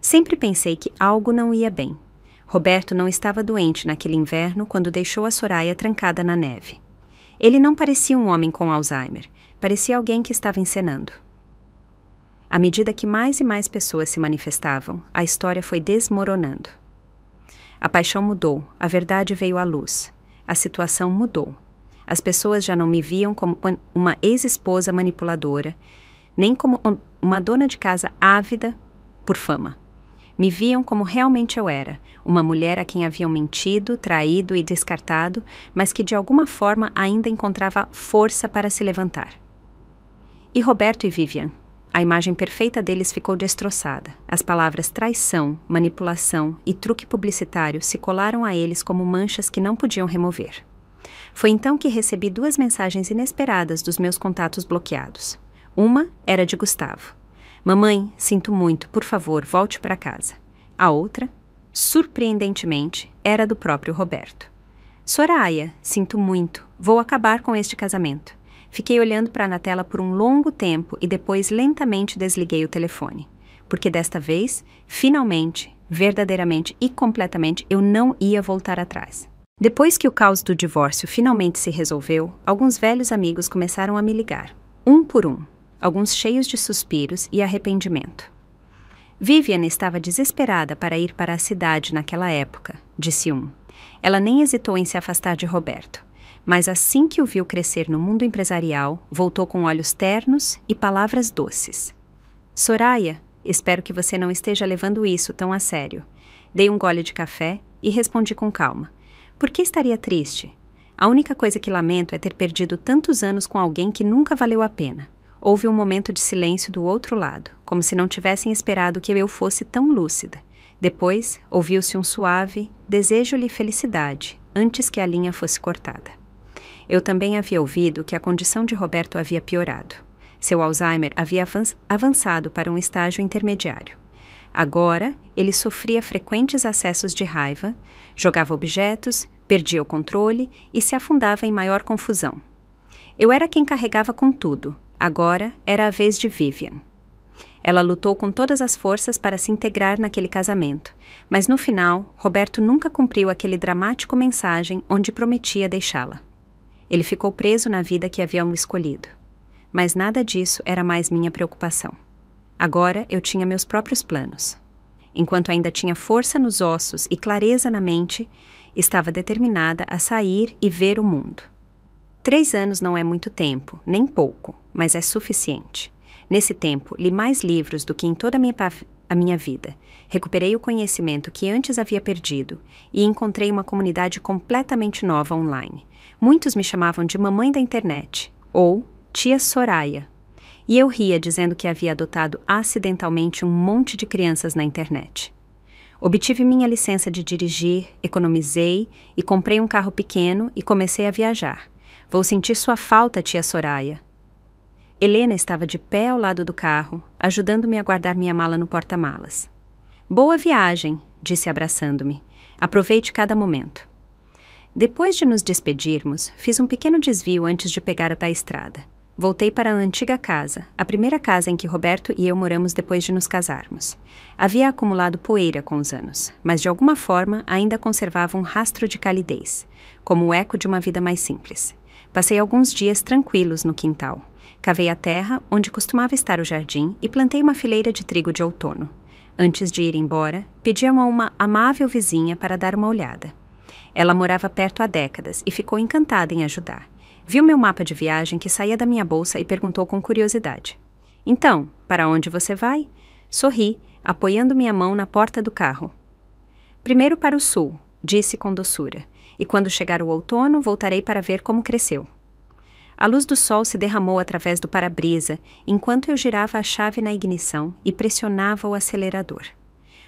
Speaker 1: Sempre pensei que algo não ia bem. Roberto não estava doente naquele inverno quando deixou a Soraya trancada na neve. Ele não parecia um homem com Alzheimer, parecia alguém que estava encenando. À medida que mais e mais pessoas se manifestavam, a história foi desmoronando. A paixão mudou, a verdade veio à luz. A situação mudou. As pessoas já não me viam como uma ex-esposa manipuladora, nem como uma dona de casa ávida por fama. Me viam como realmente eu era, uma mulher a quem haviam mentido, traído e descartado, mas que de alguma forma ainda encontrava força para se levantar. E Roberto e Vivian? A imagem perfeita deles ficou destroçada. As palavras traição, manipulação e truque publicitário se colaram a eles como manchas que não podiam remover. Foi então que recebi 2 mensagens inesperadas dos meus contatos bloqueados. Uma era de Gustavo. Mamãe, sinto muito, por favor, volte para casa. A outra, surpreendentemente, era do próprio Roberto. Soraya, sinto muito, vou acabar com este casamento. Fiquei olhando para a tela por um longo tempo e depois lentamente desliguei o telefone. Porque desta vez, finalmente, verdadeiramente e completamente, eu não ia voltar atrás. Depois que o caos do divórcio finalmente se resolveu, alguns velhos amigos começaram a me ligar, um por um, alguns cheios de suspiros e arrependimento. Vivian estava desesperada para ir para a cidade naquela época, disse um. Ela nem hesitou em se afastar de Roberto, mas assim que o viu crescer no mundo empresarial, voltou com olhos ternos e palavras doces. Soraya, espero que você não esteja levando isso tão a sério. Dei um gole de café e respondi com calma. Por que estaria triste? A única coisa que lamento é ter perdido tantos anos com alguém que nunca valeu a pena. Houve um momento de silêncio do outro lado, como se não tivessem esperado que eu fosse tão lúcida. Depois, ouviu-se um suave "desejo-lhe felicidade", antes que a linha fosse cortada. Eu também havia ouvido que a condição de Roberto havia piorado. Seu Alzheimer havia avançado para um estágio intermediário. Agora, ele sofria frequentes acessos de raiva, jogava objetos, perdia o controle e se afundava em maior confusão. Eu era quem carregava com tudo. Agora era a vez de Vivian. Ela lutou com todas as forças para se integrar naquele casamento, mas no final, Roberto nunca cumpriu aquele dramático mensagem onde prometia deixá-la. Ele ficou preso na vida que havíamos escolhido. Mas nada disso era mais minha preocupação. Agora eu tinha meus próprios planos. Enquanto ainda tinha força nos ossos e clareza na mente, estava determinada a sair e ver o mundo. 3 anos não é muito tempo, nem pouco, mas é suficiente. Nesse tempo, li mais livros do que em toda a minha vida. Recuperei o conhecimento que antes havia perdido e encontrei uma comunidade completamente nova online. Muitos me chamavam de mamãe da internet, ou tia Soraya. E eu ria dizendo que havia adotado acidentalmente um monte de crianças na internet. Obtive minha licença de dirigir, economizei e comprei um carro pequeno e comecei a viajar. Vou sentir sua falta, tia Soraya. Helena estava de pé ao lado do carro, ajudando-me a guardar minha mala no porta-malas. Boa viagem, disse abraçando-me. Aproveite cada momento. Depois de nos despedirmos, fiz um pequeno desvio antes de pegar a estrada. Voltei para a antiga casa, a primeira casa em que Roberto e eu moramos depois de nos casarmos. Havia acumulado poeira com os anos, mas de alguma forma ainda conservava um rastro de calidez, como o eco de uma vida mais simples. Passei alguns dias tranquilos no quintal. Cavei a terra onde costumava estar o jardim e plantei uma fileira de trigo de outono. Antes de ir embora, pedi a uma amável vizinha para dar uma olhada. Ela morava perto há décadas e ficou encantada em ajudar. Viu meu mapa de viagem que saía da minha bolsa e perguntou com curiosidade. Então, para onde você vai? Sorri, apoiando minha mão na porta do carro. Primeiro para o sul, disse com doçura, e quando chegar o outono voltarei para ver como cresceu. A luz do sol se derramou através do para-brisa enquanto eu girava a chave na ignição e pressionava o acelerador.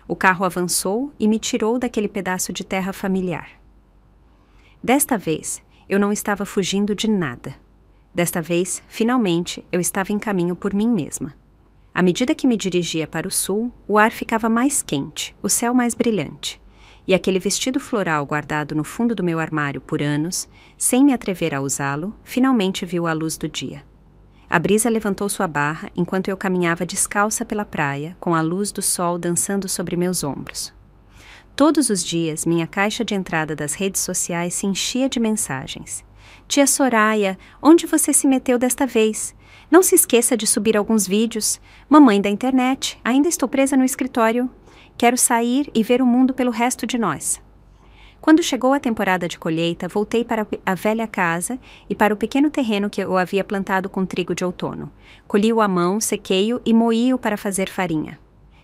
Speaker 1: O carro avançou e me tirou daquele pedaço de terra familiar. Desta vez, eu não estava fugindo de nada. Desta vez, finalmente, eu estava em caminho por mim mesma. À medida que me dirigia para o sul, o ar ficava mais quente, o céu mais brilhante. E aquele vestido floral guardado no fundo do meu armário por anos, sem me atrever a usá-lo, finalmente viu a luz do dia. A brisa levantou sua barra enquanto eu caminhava descalça pela praia, com a luz do sol dançando sobre meus ombros. Todos os dias, minha caixa de entrada das redes sociais se enchia de mensagens. Tia Soraya, onde você se meteu desta vez? Não se esqueça de subir alguns vídeos. Mamãe da internet, ainda estou presa no escritório. Quero sair e ver o mundo pelo resto de nós. Quando chegou a temporada de colheita, voltei para a velha casa e para o pequeno terreno que eu havia plantado com trigo de outono. Colhi-o à mão, sequei-o e moí-o para fazer farinha.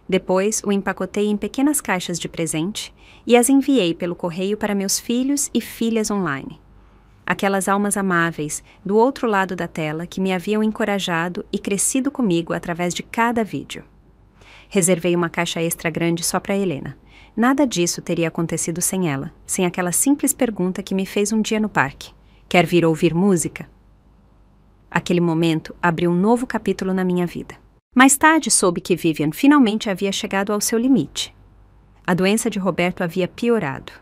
Speaker 1: Depois, o empacotei em pequenas caixas de presente e as enviei pelo correio para meus filhos e filhas online. Aquelas almas amáveis, do outro lado da tela, que me haviam encorajado e crescido comigo através de cada vídeo. Reservei uma caixa extra grande só para Helena. Nada disso teria acontecido sem ela, sem aquela simples pergunta que me fez um dia no parque. Quer vir ouvir música? Aquele momento abriu um novo capítulo na minha vida. Mais tarde soube que Vivian finalmente havia chegado ao seu limite. A doença de Roberto havia piorado.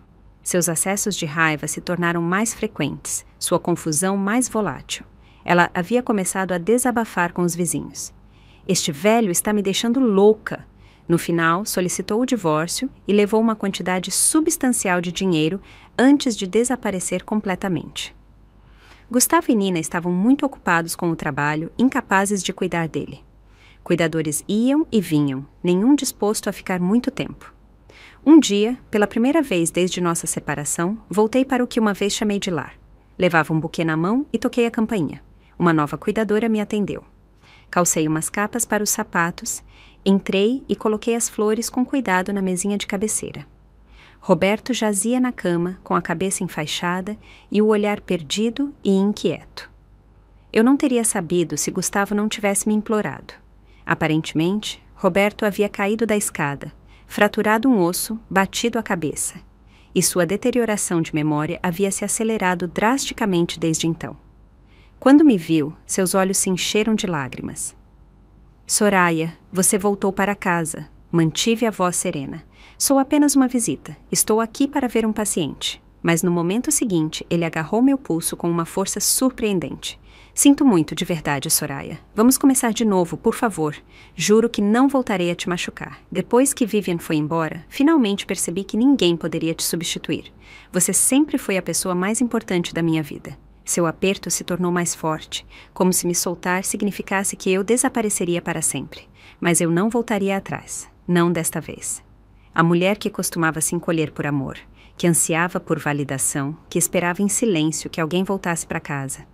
Speaker 1: Seus acessos de raiva se tornaram mais frequentes, sua confusão mais volátil. Ela havia começado a desabafar com os vizinhos. Este velho está me deixando louca. No final, solicitou o divórcio e levou uma quantidade substancial de dinheiro antes de desaparecer completamente. Gustavo e Nina estavam muito ocupados com o trabalho, incapazes de cuidar dele. Cuidadores iam e vinham, nenhum disposto a ficar muito tempo. Um dia, pela primeira vez desde nossa separação, voltei para o que uma vez chamei de lar. Levava um buquê na mão e toquei a campainha. Uma nova cuidadora me atendeu. Calcei umas capas para os sapatos, entrei e coloquei as flores com cuidado na mesinha de cabeceira. Roberto jazia na cama, com a cabeça enfaixada e o olhar perdido e inquieto. Eu não teria sabido se Gustavo não tivesse me implorado. Aparentemente, Roberto havia caído da escada, fraturado um osso, batido a cabeça, e sua deterioração de memória havia se acelerado drasticamente desde então. Quando me viu, seus olhos se encheram de lágrimas. Soraya, você voltou para casa. Mantive a voz serena. Sou apenas uma visita. Estou aqui para ver um paciente. Mas no momento seguinte, ele agarrou meu pulso com uma força surpreendente. Sinto muito, de verdade, Soraya. Vamos começar de novo, por favor. Juro que não voltarei a te machucar. Depois que Vivian foi embora, finalmente percebi que ninguém poderia te substituir. Você sempre foi a pessoa mais importante da minha vida. Seu aperto se tornou mais forte, como se me soltar significasse que eu desapareceria para sempre. Mas eu não voltaria atrás, não desta vez. A mulher que costumava se encolher por amor, que ansiava por validação, que esperava em silêncio que alguém voltasse para casa.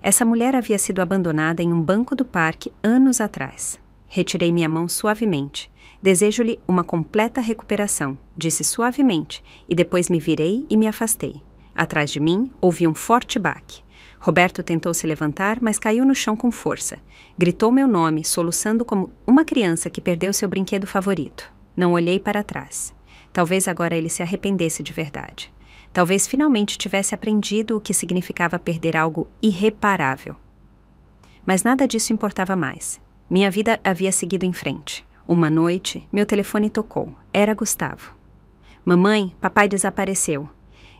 Speaker 1: Essa mulher havia sido abandonada em um banco do parque anos atrás. Retirei minha mão suavemente. Desejo-lhe uma completa recuperação, disse suavemente, e depois me virei e me afastei. Atrás de mim, ouvi um forte baque. Roberto tentou se levantar, mas caiu no chão com força. Gritou meu nome, soluçando como uma criança que perdeu seu brinquedo favorito. Não olhei para trás. Talvez agora ele se arrependesse de verdade. Talvez finalmente tivesse aprendido o que significava perder algo irreparável. Mas nada disso importava mais. Minha vida havia seguido em frente. Uma noite, meu telefone tocou. Era Gustavo. Mamãe, papai desapareceu.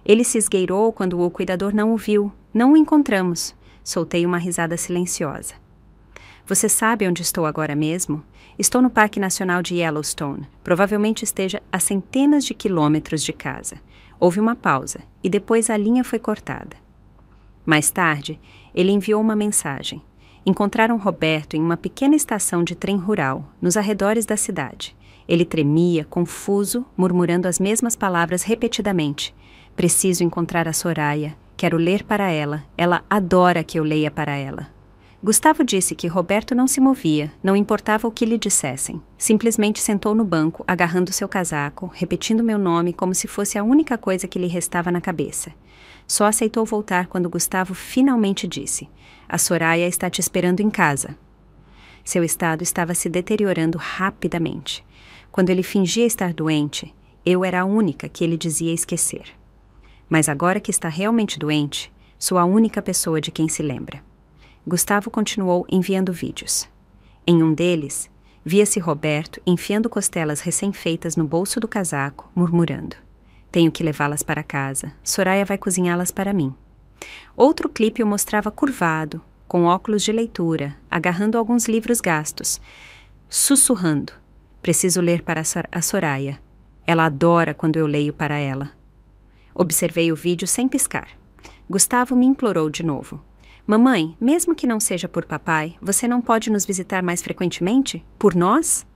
Speaker 1: Ele se esgueirou quando o cuidador não o viu. Não o encontramos. Soltei uma risada silenciosa. Você sabe onde estou agora mesmo? Estou no Parque Nacional de Yellowstone. Provavelmente esteja a centenas de quilômetros de casa. Houve uma pausa e depois a linha foi cortada. Mais tarde, ele enviou uma mensagem. Encontraram Roberto em uma pequena estação de trem rural, nos arredores da cidade. Ele tremia, confuso, murmurando as mesmas palavras repetidamente. Preciso encontrar a Soraya. Quero ler para ela. Ela adora que eu leia para ela. Gustavo disse que Roberto não se movia, não importava o que lhe dissessem. Simplesmente sentou no banco, agarrando seu casaco, repetindo meu nome como se fosse a única coisa que lhe restava na cabeça. Só aceitou voltar quando Gustavo finalmente disse: a Soraya está te esperando em casa. Seu estado estava se deteriorando rapidamente. Quando ele fingia estar doente, eu era a única que ele dizia esquecer. Mas agora que está realmente doente, sou a única pessoa de quem se lembra. Gustavo continuou enviando vídeos. Em um deles, via-se Roberto enfiando costelas recém-feitas no bolso do casaco, murmurando: tenho que levá-las para casa. Soraya vai cozinhá-las para mim. Outro clipe o mostrava curvado, com óculos de leitura, agarrando alguns livros gastos, sussurrando: preciso ler para a Soraya. Ela adora quando eu leio para ela. Observei o vídeo sem piscar. Gustavo me implorou de novo: Mamãe, mesmo que não seja por papai, você não pode nos visitar mais frequentemente? Por nós?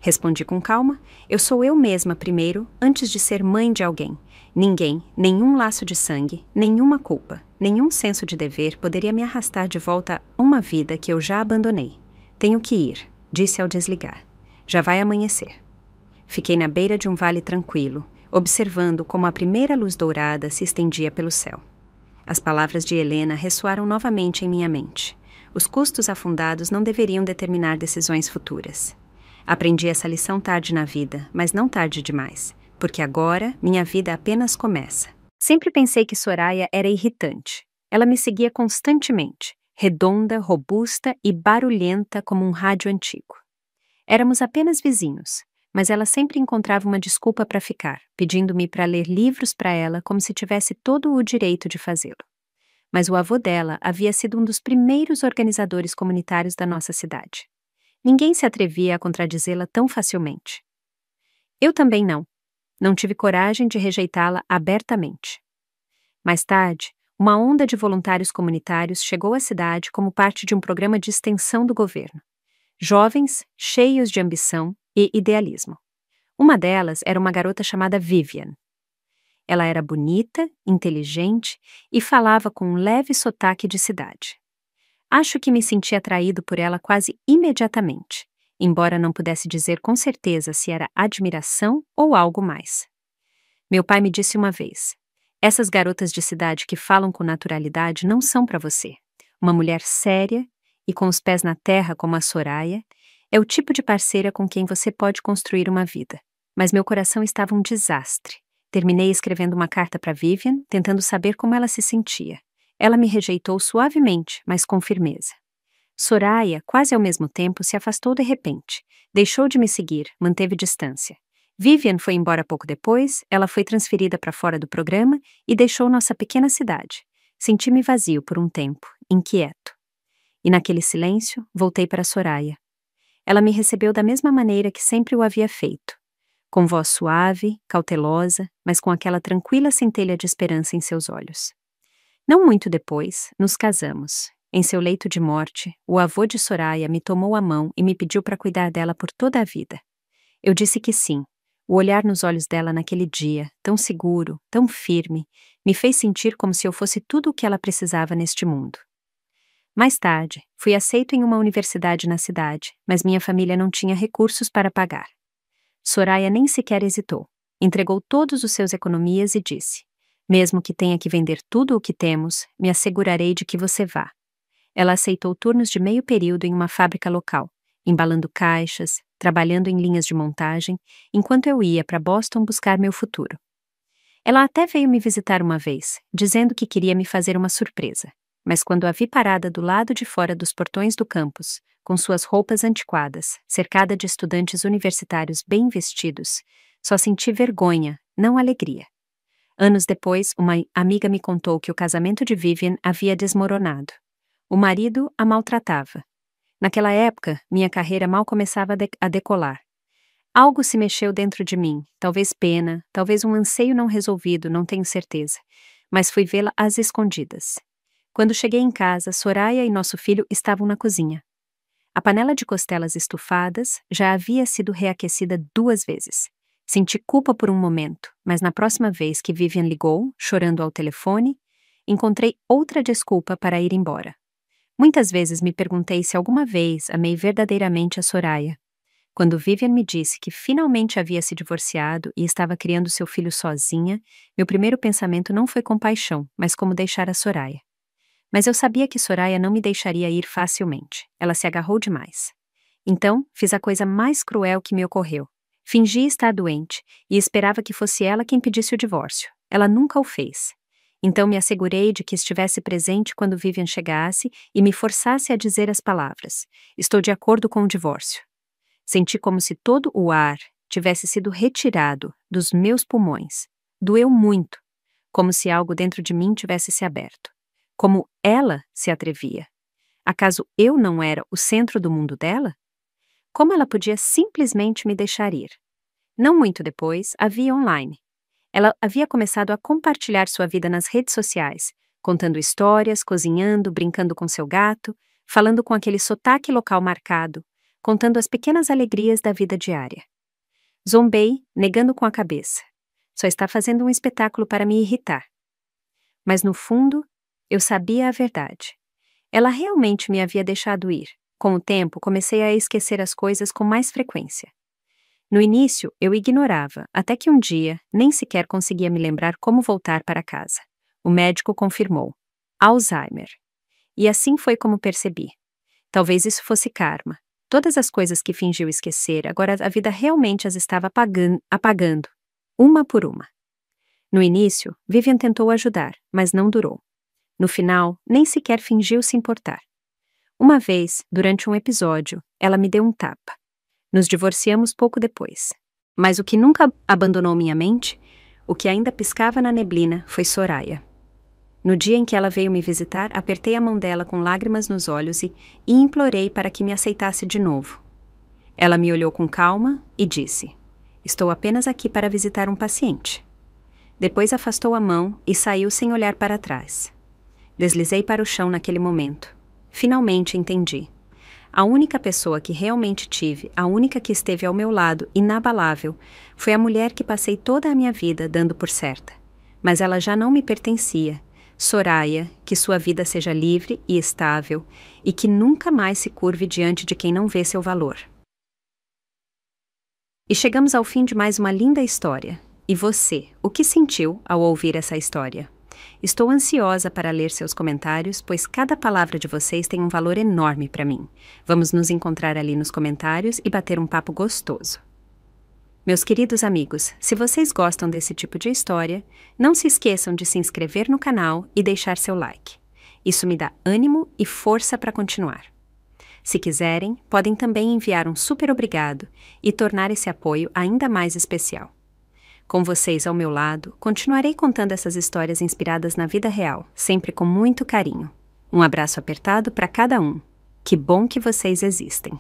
Speaker 1: Respondi com calma. Eu sou eu mesma primeiro, antes de ser mãe de alguém. Ninguém, nenhum laço de sangue, nenhuma culpa, nenhum senso de dever poderia me arrastar de volta a uma vida que eu já abandonei. Tenho que ir, disse ao desligar. Já vai amanhecer. Fiquei na beira de um vale tranquilo, observando como a primeira luz dourada se estendia pelo céu. As palavras de Helena ressoaram novamente em minha mente. Os custos afundados não deveriam determinar decisões futuras. Aprendi essa lição tarde na vida, mas não tarde demais, porque agora minha vida apenas começa. Sempre pensei que Soraya era irritante. Ela me seguia constantemente, redonda, robusta e barulhenta como um rádio antigo. Éramos apenas vizinhos, mas ela sempre encontrava uma desculpa para ficar, pedindo-me para ler livros para ela como se tivesse todo o direito de fazê-lo. Mas o avô dela havia sido um dos primeiros organizadores comunitários da nossa cidade. Ninguém se atrevia a contradizê-la tão facilmente. Eu também não. Não tive coragem de rejeitá-la abertamente. Mais tarde, uma onda de voluntários comunitários chegou à cidade como parte de um programa de extensão do governo. Jovens, cheios de ambição e idealismo. Uma delas era uma garota chamada Vivian. Ela era bonita, inteligente e falava com um leve sotaque de cidade. Acho que me senti atraído por ela quase imediatamente, embora não pudesse dizer com certeza se era admiração ou algo mais. Meu pai me disse uma vez: essas garotas de cidade que falam com naturalidade não são para você. Uma mulher séria e com os pés na terra como a Soraya é o tipo de parceira com quem você pode construir uma vida. Mas meu coração estava um desastre. Terminei escrevendo uma carta para Vivian, tentando saber como ela se sentia. Ela me rejeitou suavemente, mas com firmeza. Soraya, quase ao mesmo tempo, se afastou de repente. Deixou de me seguir, manteve distância. Vivian foi embora pouco depois, ela foi transferida para fora do programa e deixou nossa pequena cidade. Senti-me vazio por um tempo, inquieto. E naquele silêncio, voltei para Soraya. Ela me recebeu da mesma maneira que sempre o havia feito. Com voz suave, cautelosa, mas com aquela tranquila centelha de esperança em seus olhos. Não muito depois, nos casamos. Em seu leito de morte, o avô de Soraya me tomou a mão e me pediu para cuidar dela por toda a vida. Eu disse que sim. O olhar nos olhos dela naquele dia, tão seguro, tão firme, me fez sentir como se eu fosse tudo o que ela precisava neste mundo. Mais tarde, fui aceito em uma universidade na cidade, mas minha família não tinha recursos para pagar. Soraya nem sequer hesitou. Entregou todos os seus economias e disse: mesmo que tenha que vender tudo o que temos, me assegurarei de que você vá. Ela aceitou turnos de meio período em uma fábrica local, embalando caixas, trabalhando em linhas de montagem, enquanto eu ia para Boston buscar meu futuro. Ela até veio me visitar uma vez, dizendo que queria me fazer uma surpresa, mas quando a vi parada do lado de fora dos portões do campus, com suas roupas antiquadas, cercada de estudantes universitários bem vestidos, só senti vergonha, não alegria. Anos depois, uma amiga me contou que o casamento de Vivian havia desmoronado. O marido a maltratava. Naquela época, minha carreira mal começava a decolar. Algo se mexeu dentro de mim, talvez pena, talvez um anseio não resolvido, não tenho certeza, mas fui vê-la às escondidas. Quando cheguei em casa, Soraya e nosso filho estavam na cozinha. A panela de costelas estufadas já havia sido reaquecida 2 vezes. Senti culpa por um momento, mas na próxima vez que Vivian ligou, chorando ao telefone, encontrei outra desculpa para ir embora. Muitas vezes me perguntei se alguma vez amei verdadeiramente a Soraya. Quando Vivian me disse que finalmente havia se divorciado e estava criando seu filho sozinha, meu primeiro pensamento não foi compaixão, mas como deixar a Soraya. Mas eu sabia que Soraya não me deixaria ir facilmente. Ela se agarrou demais. Então, fiz a coisa mais cruel que me ocorreu. Fingi estar doente e esperava que fosse ela quem pedisse o divórcio. Ela nunca o fez. Então me assegurei de que estivesse presente quando Vivian chegasse e me forçasse a dizer as palavras: estou de acordo com o divórcio. Senti como se todo o ar tivesse sido retirado dos meus pulmões. Doeu muito, como se algo dentro de mim tivesse se aberto. Como ela se atrevia? Acaso eu não era o centro do mundo dela? Como ela podia simplesmente me deixar ir? Não muito depois, a vi online. Ela havia começado a compartilhar sua vida nas redes sociais, contando histórias, cozinhando, brincando com seu gato, falando com aquele sotaque local marcado, contando as pequenas alegrias da vida diária. Zombei, negando com a cabeça. Só está fazendo um espetáculo para me irritar. Mas no fundo, eu sabia a verdade. Ela realmente me havia deixado ir. Com o tempo, comecei a esquecer as coisas com mais frequência. No início, eu ignorava, até que um dia, nem sequer conseguia me lembrar como voltar para casa. O médico confirmou: Alzheimer. E assim foi como percebi. Talvez isso fosse karma. Todas as coisas que fingiu esquecer, agora a vida realmente as estava apagando, uma por uma. No início, Vivian tentou ajudar, mas não durou. No final, nem sequer fingiu se importar. Uma vez, durante um episódio, ela me deu um tapa. Nos divorciamos pouco depois. Mas o que nunca abandonou minha mente, o que ainda piscava na neblina, foi Soraya. No dia em que ela veio me visitar, apertei a mão dela com lágrimas nos olhos e implorei para que me aceitasse de novo. Ela me olhou com calma e disse: Estou apenas aqui para visitar um paciente. Depois afastou a mão e saiu sem olhar para trás. Deslizei para o chão naquele momento. Finalmente entendi. A única pessoa que realmente tive, a única que esteve ao meu lado, inabalável, foi a mulher que passei toda a minha vida dando por certa. Mas ela já não me pertencia. Soraya, que sua vida seja livre e estável, e que nunca mais se curve diante de quem não vê seu valor. E chegamos ao fim de mais uma linda história. E você, o que sentiu ao ouvir essa história? Estou ansiosa para ler seus comentários, pois cada palavra de vocês tem um valor enorme para mim. Vamos nos encontrar ali nos comentários e bater um papo gostoso. Meus queridos amigos, se vocês gostam desse tipo de história, não se esqueçam de se inscrever no canal e deixar seu like. Isso me dá ânimo e força para continuar. Se quiserem, podem também enviar um super obrigado e tornar esse apoio ainda mais especial. Com vocês ao meu lado, continuarei contando essas histórias inspiradas na vida real, sempre com muito carinho. Um abraço apertado para cada um. Que bom que vocês existem!